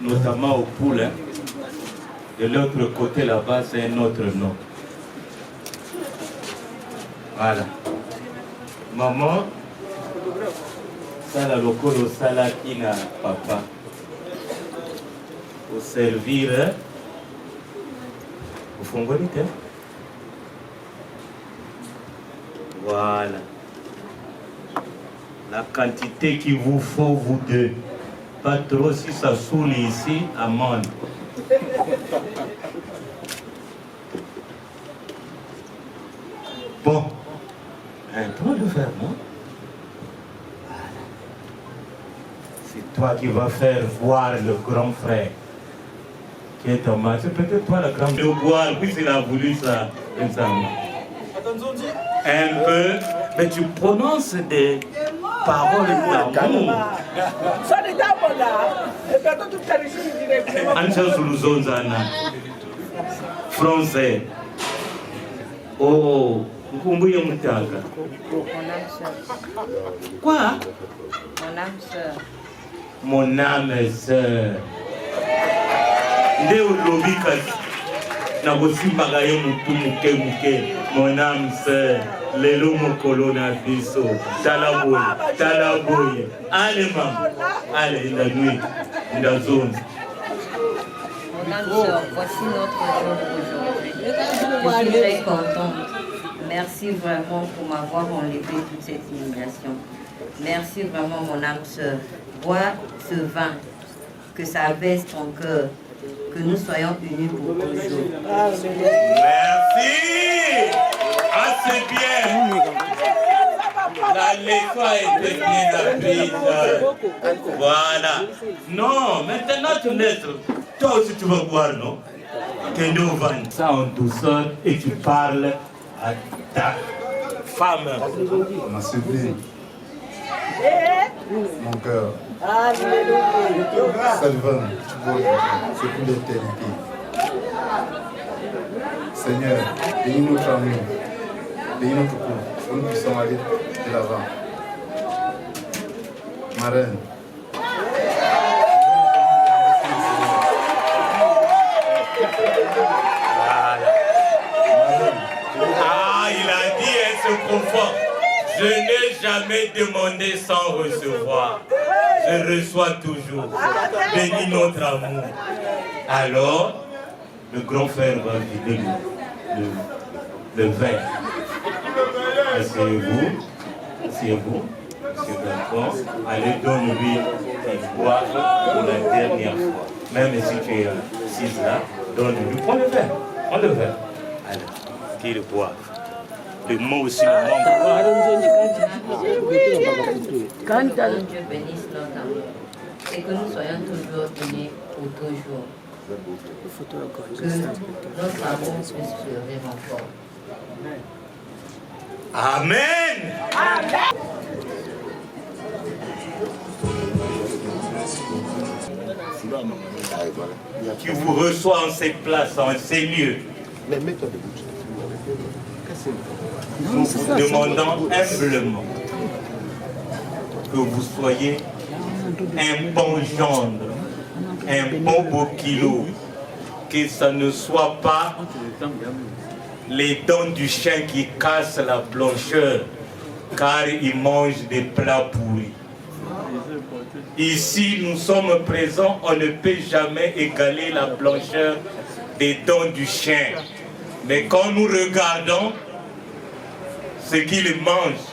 notamment au poulet. De l'autre côté là-bas, c'est un autre nom. Voilà. Maman, ça la locolo sala kina papa. Pour servir, au fongolite. Voilà. La quantité qu'il vous faut, vous deux. Pas trop, si ça saoule ici, amende. Bon. Prends le verre, non? Voilà. C'est toi qui vas faire voir le grand frère. Qui est en match. C'est peut-être toi le grand frère. De boire, puisqu'il a voulu ça. Un peu. Mais tu prononces des paroles d'amour. Ancha Zuluzonzana. Français. Oh, Nkumbuye Mutanga. Mon âme sœur. Quoi? Mon âme sœur. mon âme sœur. Nde olobi kasi na kosimbaka yo mutu muke muke, mon âme sœur. Lelo mokolo na biso. Tala boye. Allez maman, allez la nuit, la zone. Mon âme sœur, voici notre jour aujourd'hui. Je suis très contente. Merci vraiment pour m'avoir enlevé toute cette humiliation. Merci vraiment mon âme sœur. Bois ce vin, que ça apaise ton cœur, que nous soyons unis pour toujours. Merci. Ah, c'est bien. La leçon a été bien apprise. Voilà. Non, maintenant tu laisses. Toi aussi tu vas boire, non? Que nous vendons ça en douceur et tu parles à ta femme. Ma sibling. Mon cœur. Salvan, c'est pour l'éternité. Seigneur, bénis notre amour, bénis notre couple, pour que nous puissions aller de l'avant. Ma reine. Ah, il a dit, elle se conforte. Je n'ai jamais demandé sans recevoir. Je reçois toujours. Bénis notre amour. Alors, le grand frère va vider le verre. Asseyez-vous. Asseyez-vous. Monsieur Bertrand, allez donne-lui une boire pour la dernière fois. Même si tu es assis là, donne-lui. Prends le verre. Prends le verre. Allez, qu'il boive. Et moi aussi, le Quand Dieu bénisse notre amour et que nous soyons toujours unis pour toujours. Que notre amour puisse fleurir encore. Amen. Qui vous reçoit en cette place, en ces lieux. Nous vous demandons humblement que vous soyez un bon gendre, un bon beau kilo, que ça ne soit pas les dents du chien qui cassent la blancheur, car il mange des plats pourris. Ici, nous sommes présents, on ne peut jamais égaler la blancheur des dents du chien. Mais quand nous regardons ce qu'il mange,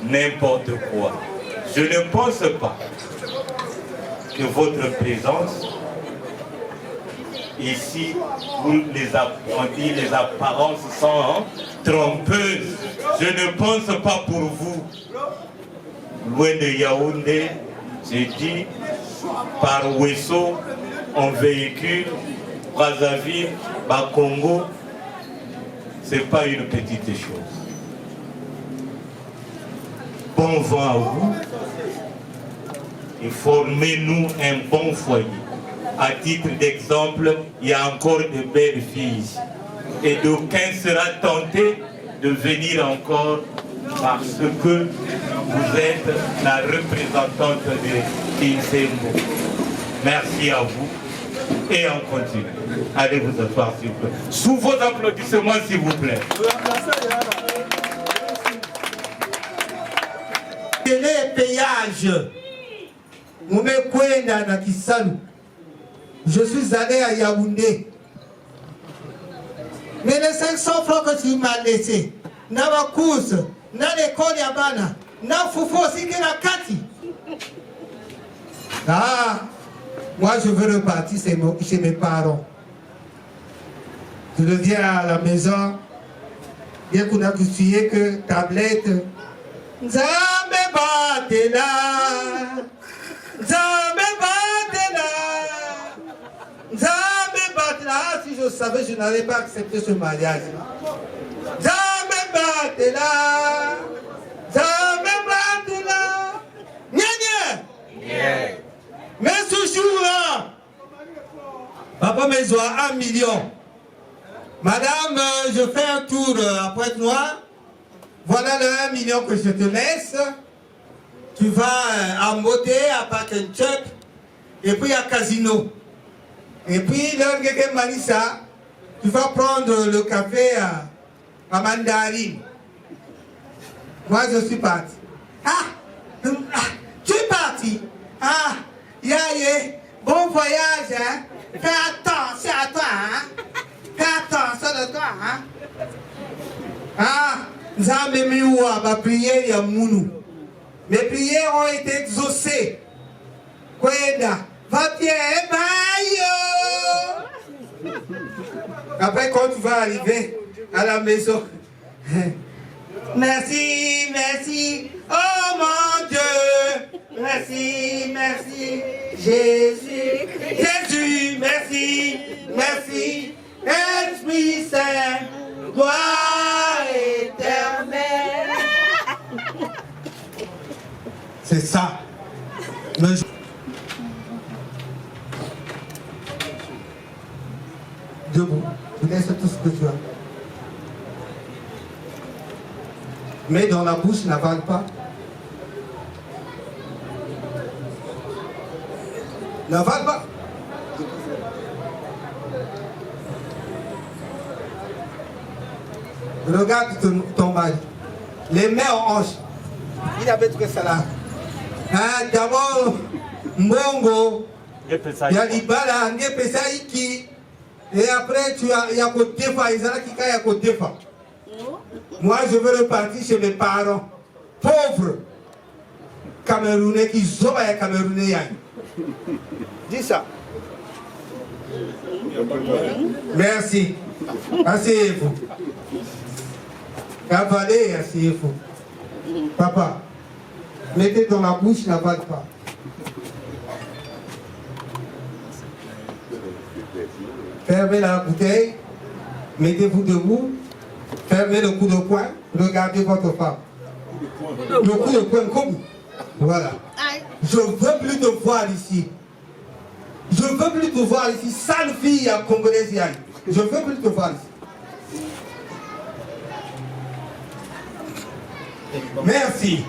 n'importe quoi, je ne pense pas que votre présence ici, où les apprentis, les apparences sont trompeuses, je ne pense pas pour vous. Loin de Yaoundé, j'ai dit, par Ouesso, en véhicule, Brazzaville, Bakongo, ce n'est pas une petite chose. Bon vent à vous et formez-nous un bon foyer. À titre d'exemple, il y a encore de belles filles ici. Et d'aucuns sera tenté de venir encore parce que vous êtes la représentante de Kinsembo. Merci à vous et on continue. Allez vous asseoir s'il vous plaît. Sous vos applaudissements s'il vous plaît. Les péages. Je suis allé à Yaoundé. Mais les 500 francs que tu m'as laissés, na ma course, na l'école Yabana, na Foufou aussi que la Kati. Ah, moi je veux repartir chez mes parents. Je reviens à la maison, bien qu'on a coutué que tablette. Nzambe batela, Nzambe batela, Nzambe batela. Si je savais, je n'allais pas accepter ce mariage. Nzambe batela, Nzambe batela. Nya. Mais ce jour-là, papa me doit 1 million. Madame, je fais un tour à Pointe-Noire. Voilà le 1 million que je te laisse. tu vas à Modé, à Pakenchuk, et puis à Casino. Et puis, là, Manissa, tu vas prendre le café à Mandarine. Moi, je suis parti. Tu es parti? Bon voyage, hein? Fais attention à toi, hein? Fais attention de toi, hein? Ma prière, ya mounou. Mes prières ont été exaucées. Kwenda, va bien, bye. Après, quand tu vas arriver à la maison, merci, merci, oh mon Dieu, merci, merci, Jésus, Jésus, merci, merci, Esprit Saint, gloire éternelle. C'est ça. Debout, tu laisses tout ce que tu as. Mets dans la bouche, n'avale pas. N'avale pas. Regarde ton mari. Les mains en hanche. Il avait trouvé ça là. D'abord, Mbongo, il y a l'Ibala, et après, il y a côté Defa, il y a côté Defa. Moi, je veux repartir chez mes parents, pauvres Camerounais qui sont Camerounais. Dis ça. Merci. Asseyez-vous. Avalez, asseyez-vous. Papa, mettez dans la bouche, n'avale pas. Fermez la bouteille, mettez-vous debout, fermez le coup de poing, regardez votre femme. Le coup de poing comme voilà. Je ne veux plus te voir ici. Je ne veux plus te voir ici. Sale fille à Congolaise. Je ne veux plus te voir ici. Merci.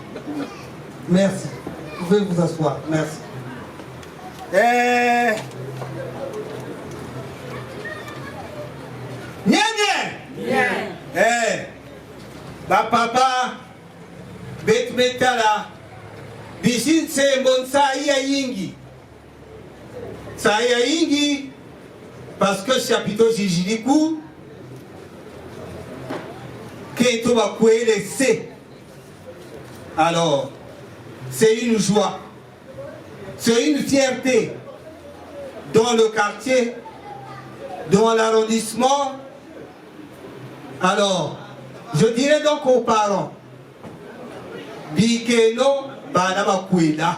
Merci. Vous pouvez vous asseoir. Merci. Papa, bet metala, bishin se mbon saïa yingi. Saïa yingi, parce que chapiteau Jijilikou, que tu vas couer les C. Alors, c'est une joie, c'est une fierté dans le quartier, dans l'arrondissement. Alors, je dirais donc aux parents, Bikeno Banaba Kwela.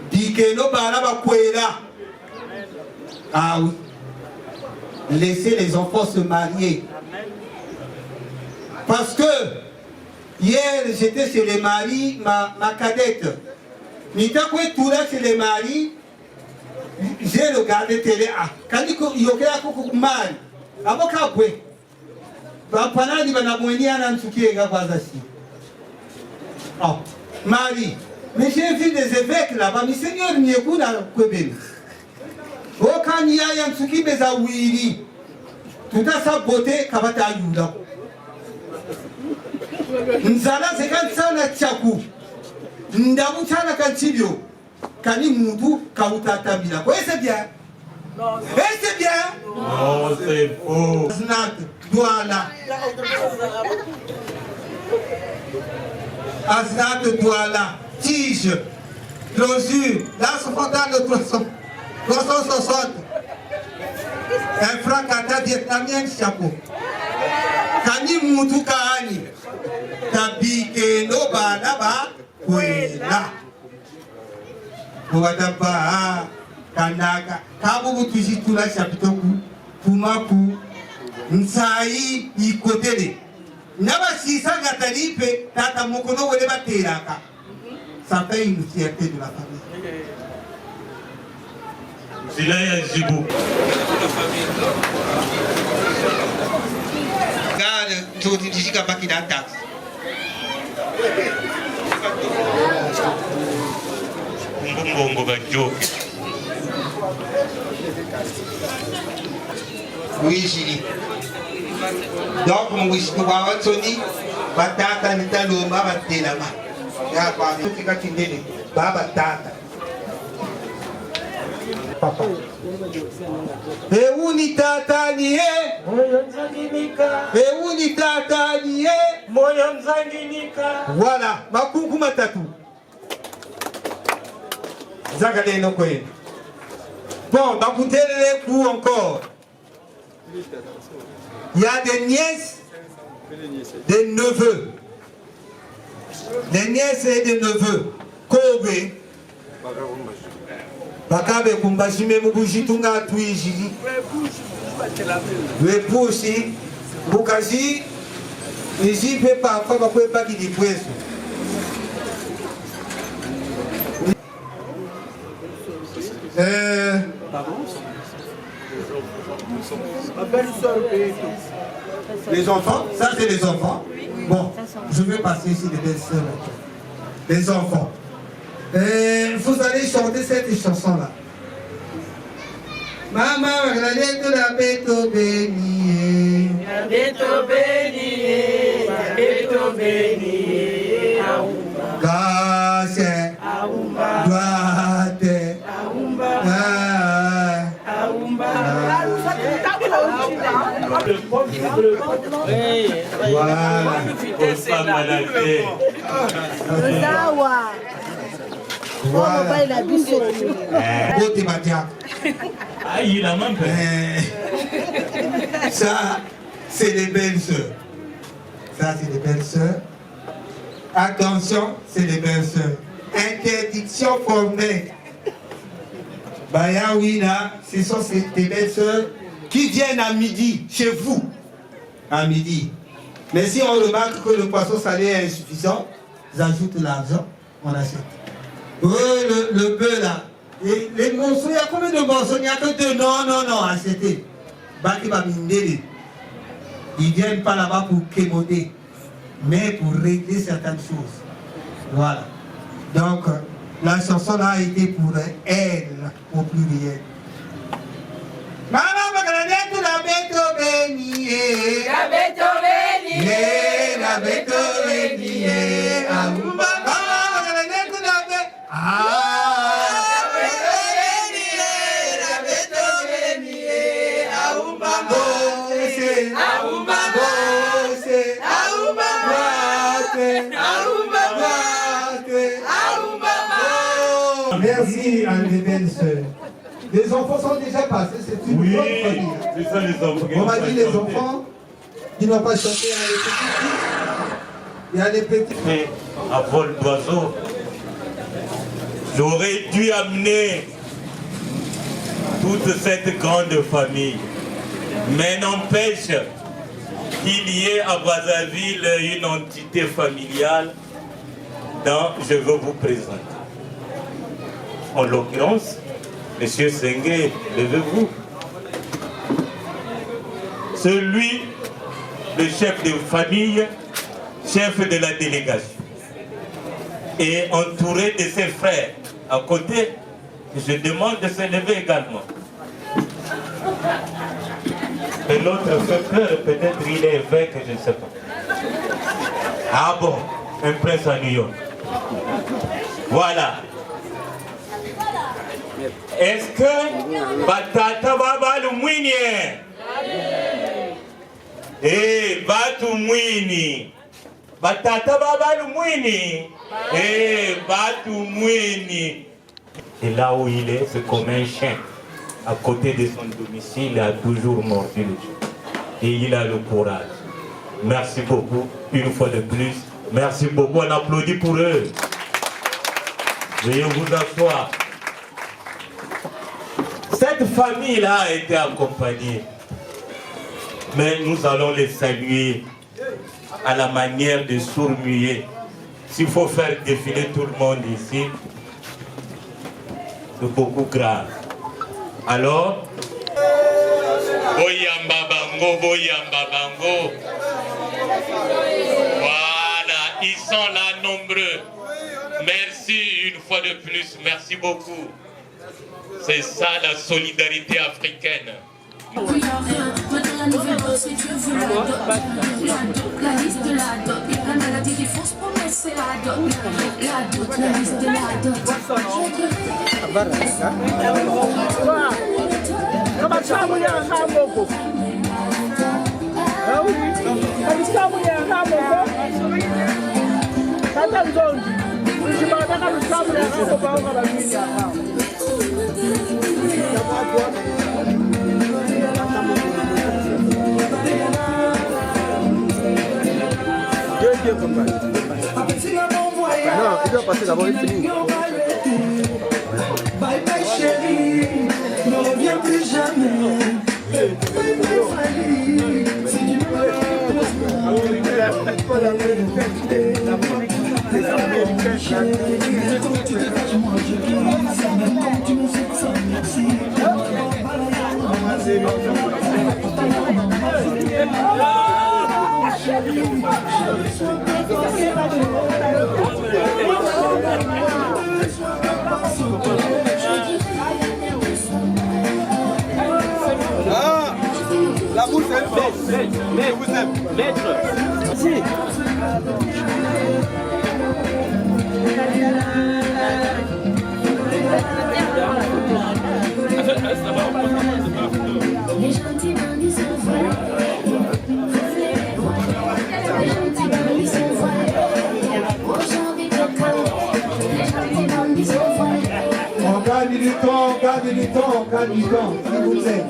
Bikeno Banaba Kwela. Ah oui. Laissez les enfants se marier. Parce que hier j'étais chez les maris, ma cadette. Nitakwe Toura chez les maris. J'ai regardé télé. Quand il y a un mari, avocat, pendant qu'il y a un truc qui est Marie, mais j'ai vu des évêques là-bas, mais Seigneur, il y a un Québec. Quand il y a un truc qui est à Wiri, tout à sa beauté, Kabata Yuda. Nzala, c'est quand ça n'a tchakou. Ndamutana Kantibio. Kani Moudou, Kauta Tabila. Oui, c'est bien. Oui, c'est bien. Non, c'est faux. Aznat, Douala. Aznat, Douala. Tige. Closure. Là, ce fondant de 360. Un franc kata vietnamien chapeau. Kani Moudou Kahani. Tabike no Banaba. Kwela. Ouadaba, Kanaka, Kabu Tujitula Chapitoku, Pumaku, Nsai, Ikotele. Naba Sisa Gatalipe, Tata Mokono Weba Teraka. Ça fait une fierté de la famille. C'est là, il y a Djibou. Regarde, tout le monde qui a taxe. Mbongo bajoke. Oui, Julie. Donc, mon wish to Tony, Batata, Nitaloma, Batelama. Ya kwa mfika kindeni, Baba Tata. Papa. Euni tata niye moyo mzanginika. Euni tata niye moyo mzanginika. Voilà, makungu matatu. Zagade no kwe. Bon, bakutelele coup encore. Il y a des nièces, des neveux. Des nièces et des neveux. Kobe. Bakabe kumbashime mubujitunga tuijili. Le pousi. Bukaji. Niji pe parfois bakwe pa ki di pweso. Les enfants, ça c'est les enfants. Bon, je vais passer ici les belles-sœurs. Les enfants. Vous allez chanter cette chanson-là. Maman, regardez tout la bête au béni. La bête au béni. La bête au béni. Grâce. Droite. Ça, c'est les belles sœurs. Ça, c'est les belles sœurs. Attention, c'est les belles sœurs. Interdiction formelle. Bayawina, ce sont tes belles sœurs qui viennent à midi, chez vous. À midi. Mais si on remarque que le poisson salé est insuffisant, ils ajoutent l'argent, on achète. Le bœuf là. Et les morceaux, il y a combien de morceaux? Il n'y a que deux. Non, achetez. Ils viennent pas là-bas pour quémoder, mais pour régler certaines choses. Voilà. Donc, la chanson là a été pour elle, au pluriel. Maman, la bête au béni, la bête au béni, la bête au béni, Aoumba. Merci à mes belles sœurs. Les enfants sont déjà passés, c'est une bonne famille. C'est ça les enfants. On m'a dit les enfants qui n'ont pas chanté il y a des petits. À vol d'oiseau, j'aurais dû amener toute cette grande famille. Mais n'empêche qu'il y ait à Brazzaville une entité familiale dont je veux vous présenter. En l'occurrence, Monsieur Sengue, levez-vous. Celui, le chef de famille, chef de la délégation, et entouré de ses frères à côté, je demande de se lever également. Et l'autre fait peur, peut-être il est évêque, je ne sais pas. Ah bon, un prince à New York. Voilà. Est-ce que Batata Baba Lumwini? Eh, Batu Mwini. Batata Baba Lumwini. Eh, Batu Mwini. Et là où il est, c'est comme un chien. À côté de son domicile, il a toujours mordu le Dieu. Et il a le courage. Merci beaucoup, une fois de plus. Merci beaucoup, on applaudit pour eux. Veuillez vous asseoir. Cette famille-là a été accompagnée. Mais nous allons les saluer à la manière de sourds-muets. S'il faut faire défiler tout le monde ici, c'est beaucoup grave. Alors, Boyamba Bango, Boyamba Bango. Voilà, ils sont là nombreux. Merci une fois de plus, merci beaucoup. C'est ça la solidarité africaine. Maintenant la nouvelle dose, si tu veux la dot, la liste de la dot, la maladie des fausses promesses, c'est la dot, la liste de la dot. Non, il doit passer d'abord, il finit. Bye bye chérie, ne reviens plus jamais. Si tu peux, pas la les Américains, tu me fais ça, merci. Ah, la bouche est forte. Je vous aime. Maître. Si. Les gentils bandits sont vrais. Les gentils bandits sont vrais. Aujourd'hui, les gentils bandits sont vrais. On gagne du temps, on gagne du temps, on gagne du temps, s'il vous plaît.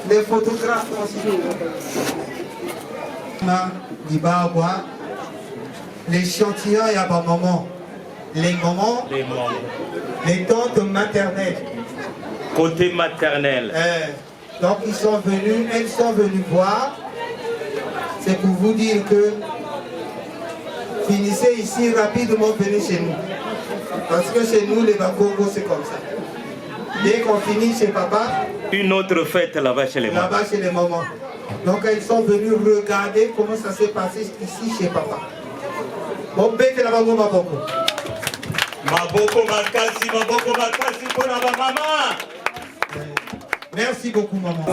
Les photographes aussi. L'échantillon et à ma maman. Les mamans. Les tantes maternelles. Côté maternel. Donc elles sont venues voir. C'est pour vous dire que finissez ici rapidement, venez chez nous. Parce que chez nous, les Bakongo, c'est comme ça. Dès qu'on finit chez papa, une autre fête là-bas chez les mamans. Là-bas chez les mamans. Donc elles sont venues regarder comment ça s'est passé ici chez papa. Bon, bête là-bas, Maboko. Maboko makasi pour la maman. Merci beaucoup, maman.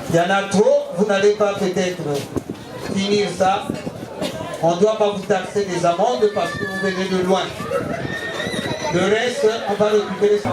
Il y en a trop, vous n'allez pas peut-être finir ça. On ne doit pas vous taxer des amendes parce que vous venez de loin. Le reste, on va récupérer ça.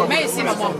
Mais ici, maman.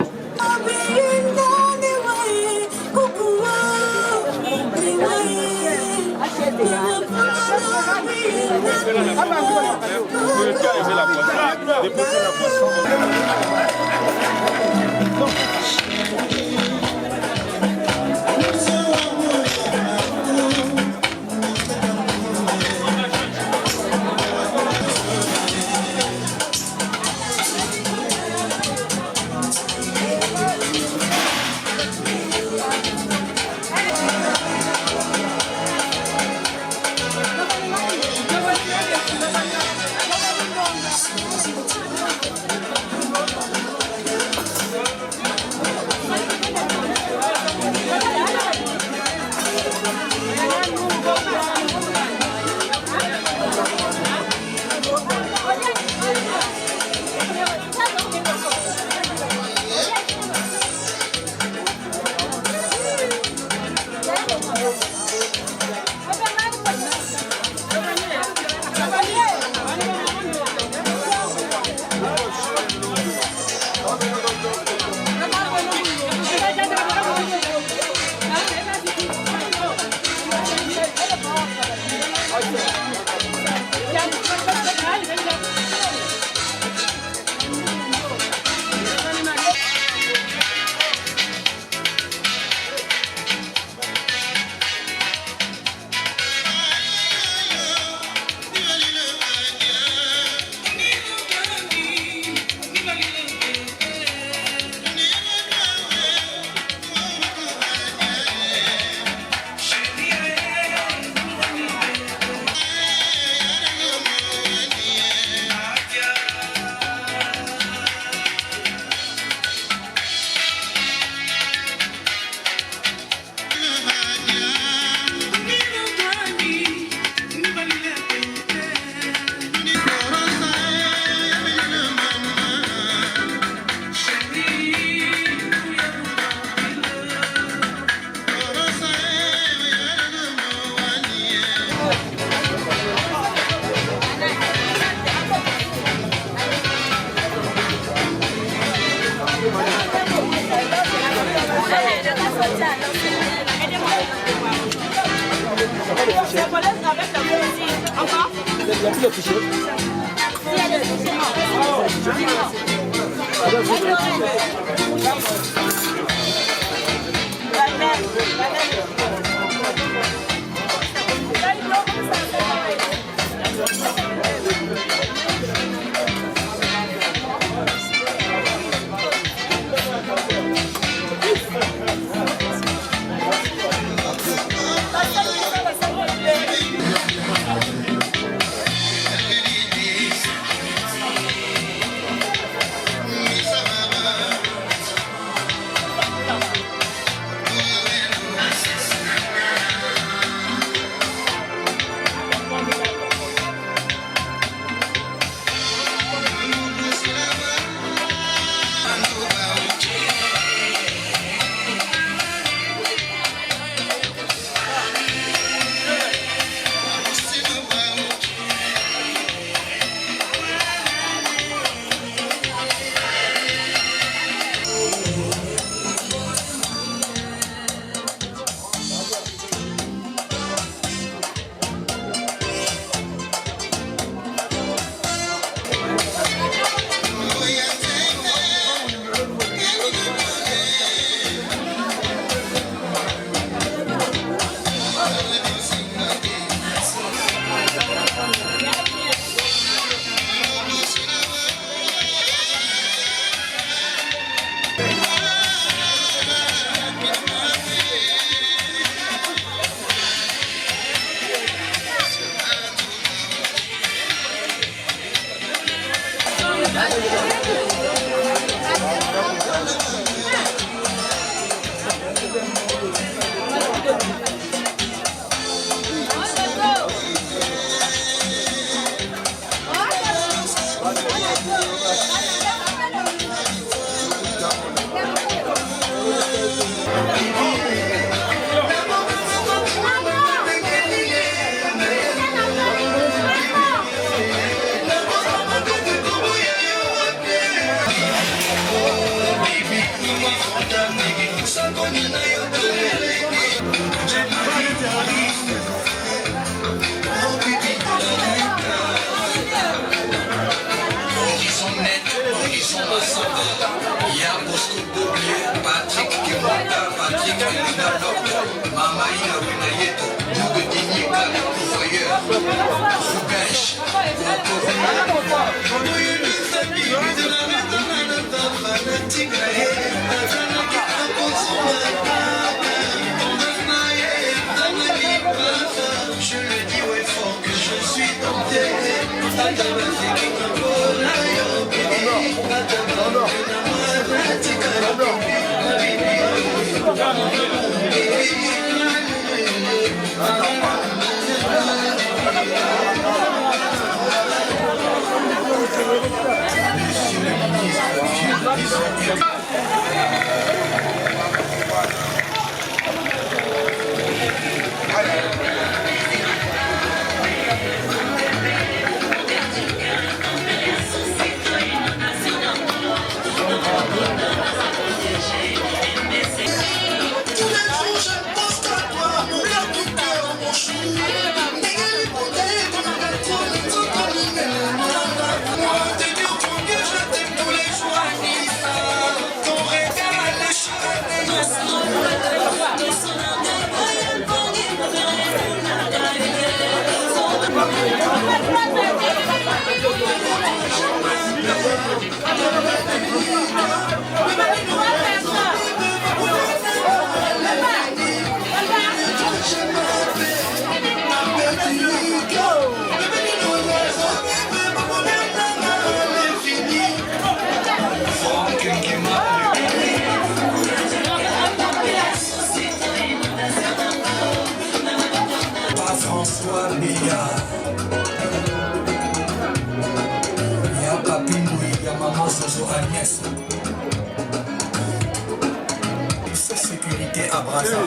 Mbaké Abrassa.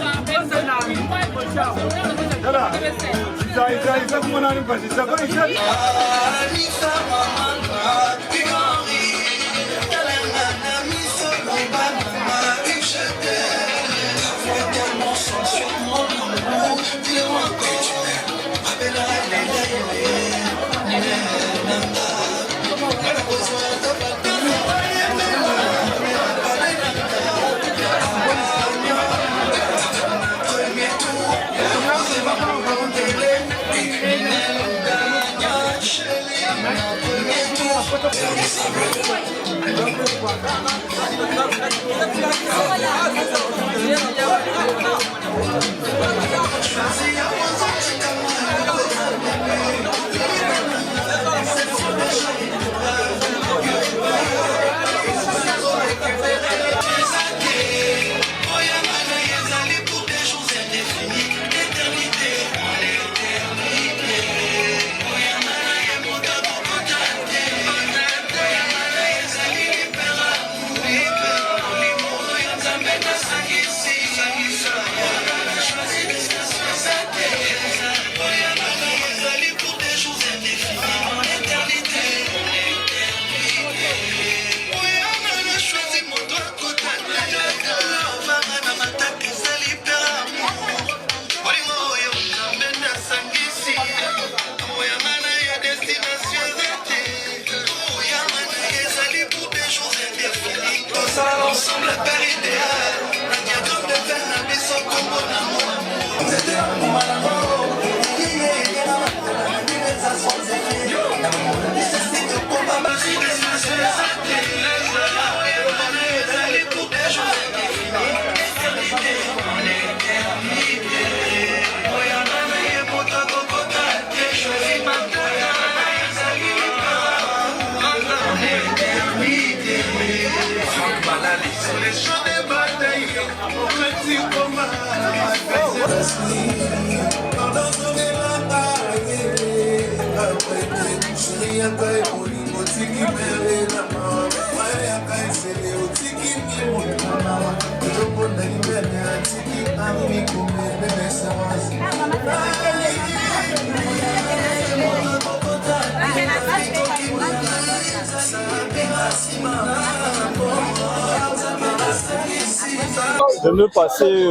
Je veux passer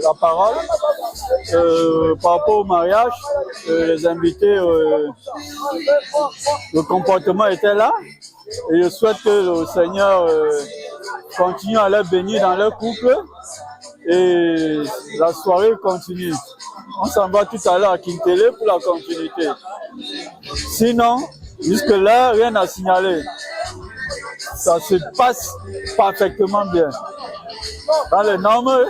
la parole par rapport au mariage. Les invités, le comportement était là et je souhaite que le Seigneur continue à les bénir dans leur couple et la soirée continue. On s'en va tout à l'heure à Kintélé pour la continuité. Sinon, jusque-là, rien à signaler. Ça se passe parfaitement bien. Dans les normes,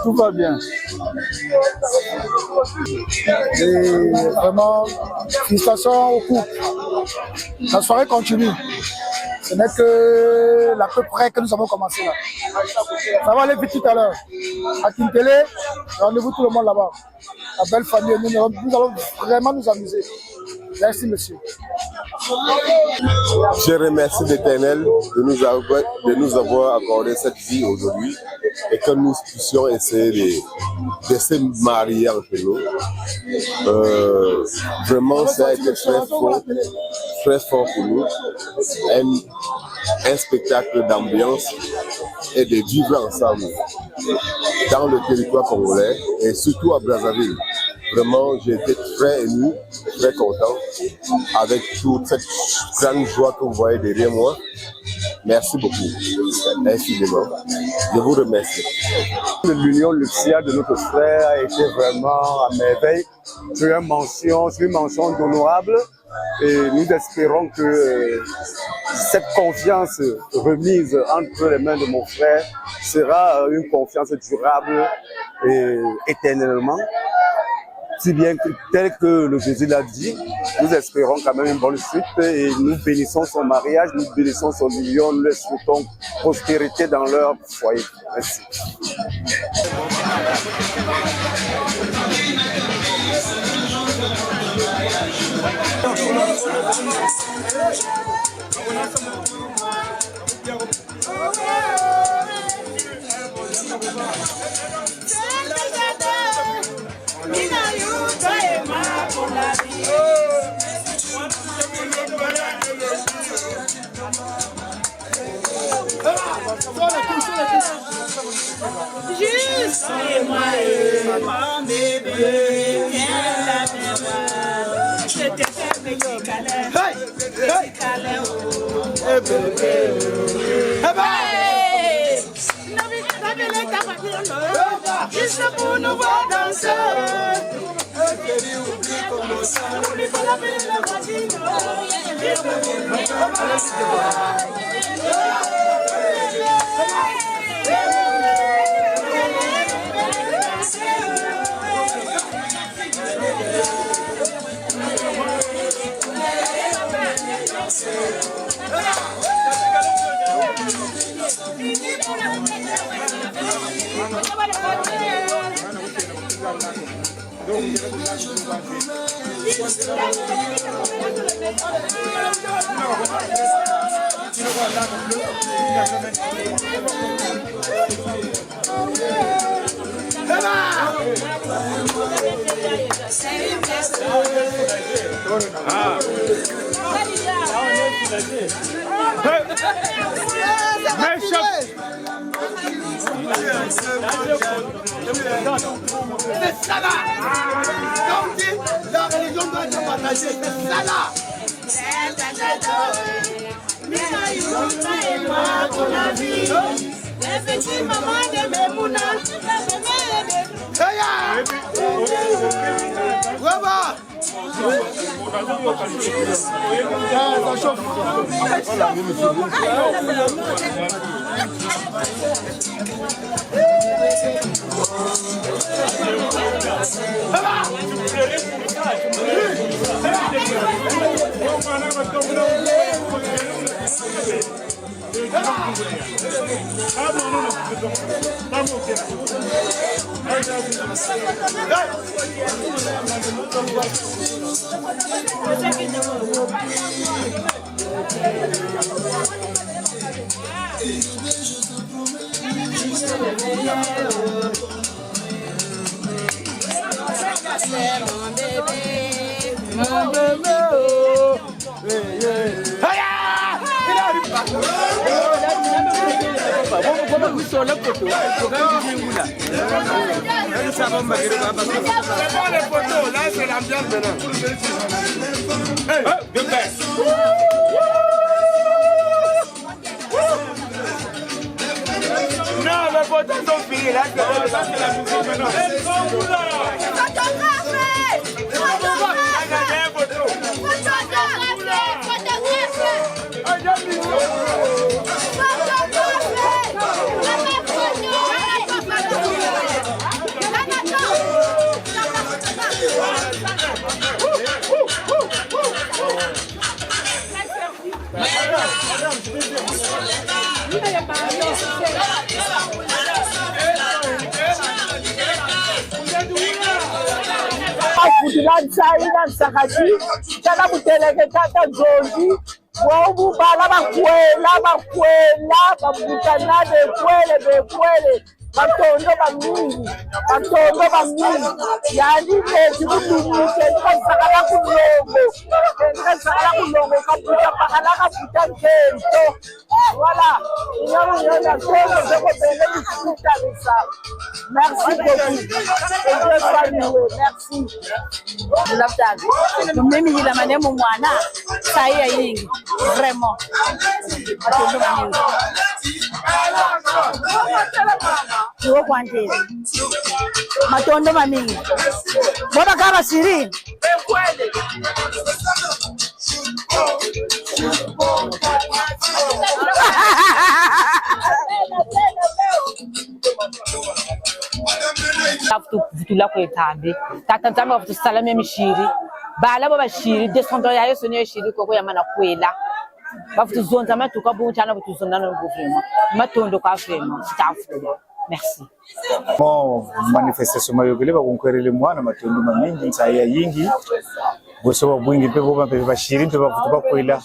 tout va bien. Et vraiment, félicitations au couple. La soirée continue. Ce n'est que l'à peu près que nous avons commencé là. Ça va aller vite tout à l'heure. À Kintélé, rendez-vous tout le monde là-bas. La belle famille, nous allons vraiment nous amuser. Merci, monsieur. Je remercie l'Éternel de nous avoir accordé cette vie aujourd'hui et que nous puissions essayer de se marier entre nous. Vraiment, ça a été très fort pour nous. Un spectacle d'ambiance et de vivre ensemble dans le territoire congolais et surtout à Brazzaville. Vraiment, j'ai été très ému, très content avec toute cette grande joie que vous voyez derrière moi. Merci beaucoup, infiniment. Je vous remercie. L'union nuptiale de notre frère a été vraiment à merveille. C'est une mention honorable et nous espérons que cette confiance remise entre les mains de mon frère sera une confiance durable et éternellement. Si bien que, tel que le Jésus l'a dit, nous espérons quand même une bonne suite et nous bénissons son mariage, nous bénissons son union, nous leur souhaitons prospérité dans leur foyer. Merci. Oh, mon bébé, viens la voir. Je t'aime, juste pour nous voir danser. Oublie pas la belle la voisine. C'est ça là. Comme dit, la religion doit être partagée. C'est ça là. Mon bébé, non, les photos sont finies là, c'est la musique maintenant. Lansaina Sakati, Tana Buteleke Tata Zondi, Wabu Bala Bakwela, Babutana de Kwele, Batondo Bamingi, Yani Kudu, Sakala Kulongo, Kaputa Pakalaka Putan. Voilà, merci beaucoup. Merci. Mimi la maneno mwana saia yingi vraiment tuwo kwante matondo mamingi bora kama siri Vutula kwetambe tata nzambe wakutusalame mishiri bala baba shiri descendant ya Yesu ne shiri koko ya mana kwela bafutuzonza matuka buntana butuzondana vraiment matondo ka vraiment stafuda. Merci. Bon, manifestation mayogele bakunkwelele mwana matondo mamingi nsaya yingi boso bwingi pe boba pe bashiri pe bafutuba kwela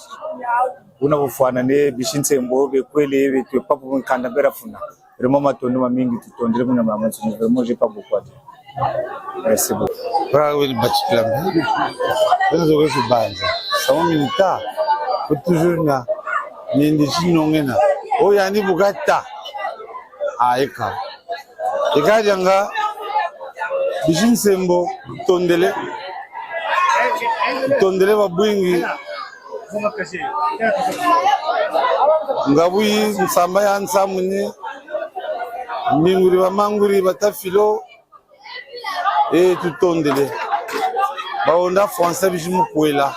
una bufana ne bishintsembo bekwele betwe papu nkanda berafuna vraiment matondo mamingi tutondere muna mama tsini vraiment j'ai pas beaucoup à dire. Merci beaucoup. Bravo le bachiklam. Bezo ko banza. Sama milita. Ko toujours na nindi sinongena. O yani bugata. Aika. Ikajanga Bijin Sembo, Tondele Babwingi, Ngabui, Nsambaya Nsamuni, Minguri Manguri, Batafilo, et tout Tondele. Baonda français Bijim Kouela.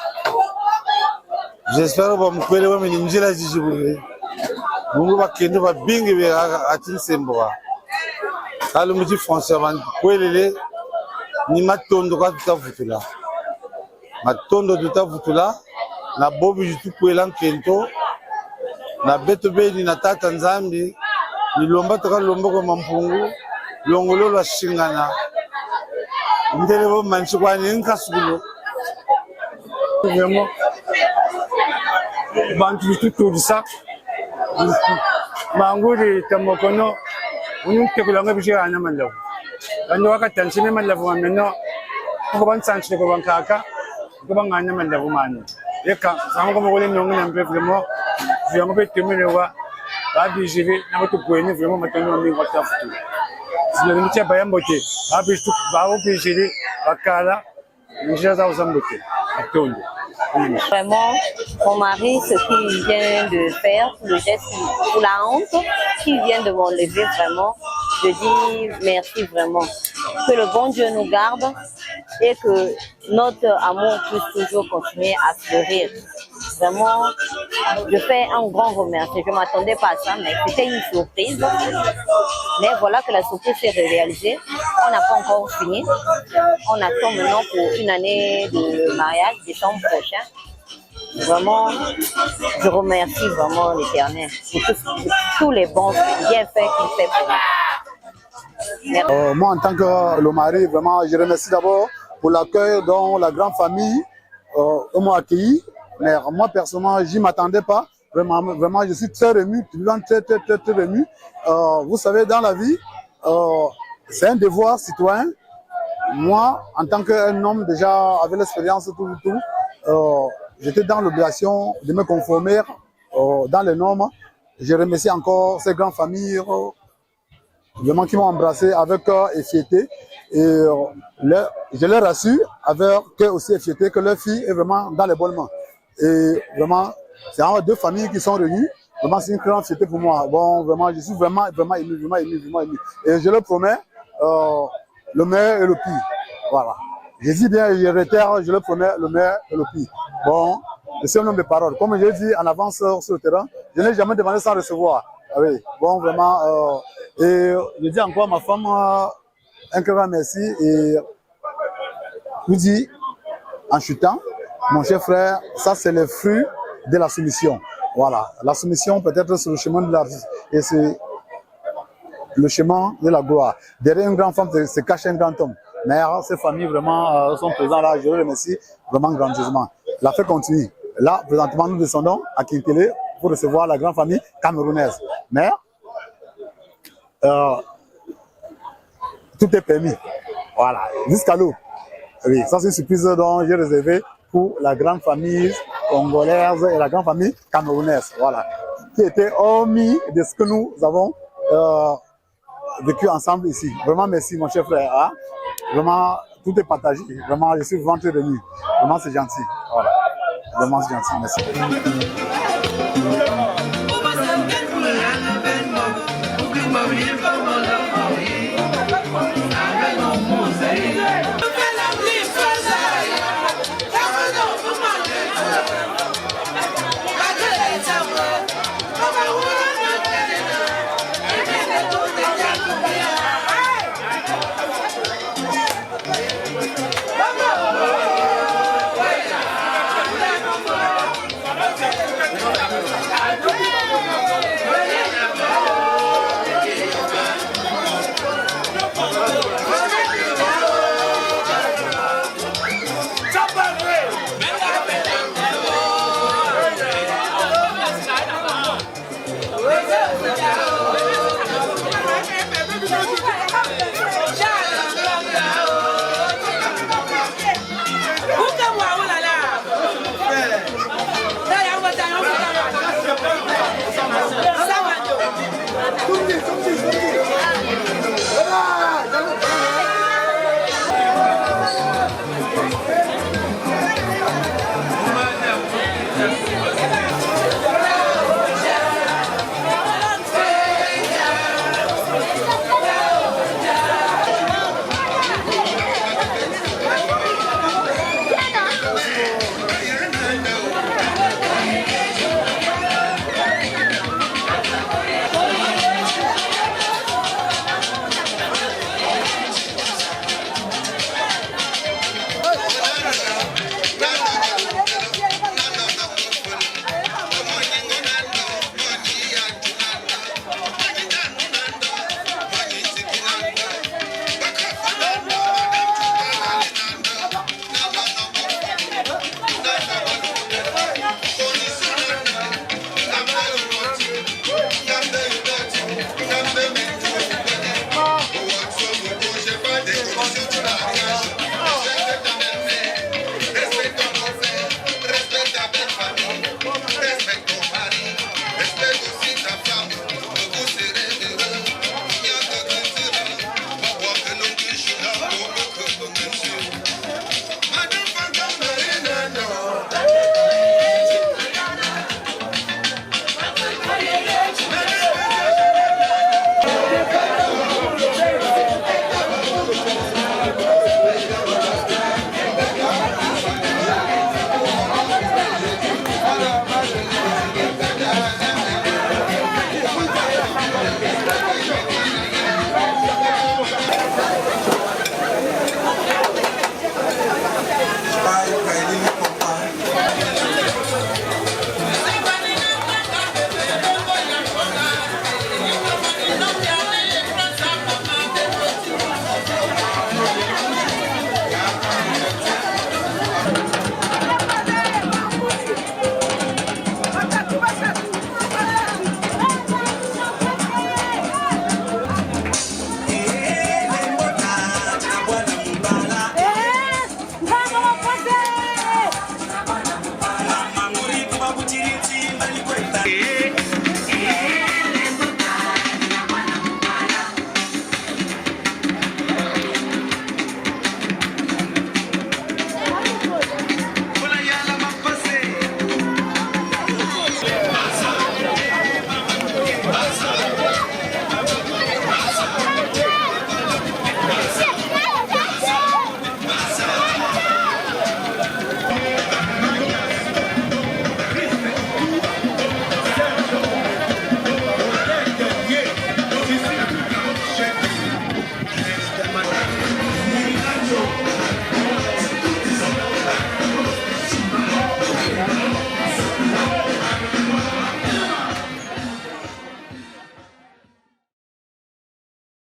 J'espère que vous pouvez me dire que vous pouvez vous pouvez vous bingi à Tinsembo. Alors me dit français vous pouvez ni matondo kwa tutavutula. Matondo tutavutula na bobi tu kwela nkento na beto beni na tata nzambi ni lomba toka lomba kwa mampungu longolo la shingana ndele bo manchi kwa ni nkasulo. Vraiment bantu tout ça manguri tamokono unke kulanga bishira na malavu kandi wakatanshine malavu ameno ko bansanshine ko bankaka ko banganya malavu mani yeka zango mugole nyongo na mpe vraiment vraiment petemerewa babijiri nabotugwene vraiment matono mingi watafutu sino nimtia bayambote babistu bawo bijiri bakala njira za uzambote atondo. Vraiment, mon mari, ce qu'il vient de faire, le geste pour la honte, qu'il vient de m'enlever vraiment, je dis merci vraiment. Que le bon Dieu nous garde et que notre amour puisse toujours continuer à fleurir. Vraiment, je fais un grand remerciement. Je ne m'attendais pas à ça, mais c'était une surprise. Mais voilà que la surprise s'est réalisée. On n'a pas encore fini. On attend maintenant pour une année de mariage, décembre prochain. Vraiment, je remercie vraiment l'Éternel pour tous les bons bienfaits qu'il fait pour nous. Moi, en tant que le mari, vraiment, je remercie d'abord pour l'accueil dont la grande famille m'a accueilli. Mais moi, personnellement, je ne m'attendais pas. Vraiment, je suis très ému, très ému. Vous savez, dans la vie, c'est un devoir citoyen. Moi, en tant qu'un homme déjà avec l'expérience, j'étais dans l'obligation de me conformer dans les normes. Je remercie encore ces grandes familles vraiment qui m'ont embrassé avec et fierté. Et je leur assure avec aussi fierté que leur fille est vraiment dans les bonnes mains. Et vraiment, c'est deux familles qui sont réunies. Vraiment, c'est une grande fierté pour moi. Bon, vraiment, je suis vraiment ému. Et je leur promets le meilleur et le pire. Voilà. Je dis bien, je réitère, je leur promets le meilleur et le pire. Bon, je suis un homme de parole. Comme je l'ai dit en avance sur le terrain, je n'ai jamais demandé sans recevoir. Ah oui, bon, vraiment. Et je dis encore à ma femme un grand merci. Et je vous dis, en chutant, mon cher frère, ça c'est le fruit de la soumission. Voilà, la soumission peut-être sur le chemin de la vie. Et c'est le chemin de la gloire. Derrière une grande femme se cache un grand homme. Mais ces familles vraiment sont présentes là, je les remercie vraiment grandiosement. La fête continue. Là, présentement, nous descendons à Kinkele pour recevoir la grande famille camerounaise. Mais tout est permis. Voilà, jusqu'à l'eau. Oui, ça c'est une surprise dont j'ai réservé pour la grande famille congolaise et la grande famille camerounaise. Voilà, qui était hormis de ce que nous avons vécu ensemble ici. Vraiment merci mon cher frère. Hein? Vraiment, tout est partagé. Vraiment, je suis vraiment très ému. Vraiment, c'est gentil. Voilà. Vraiment, c'est gentil. Merci.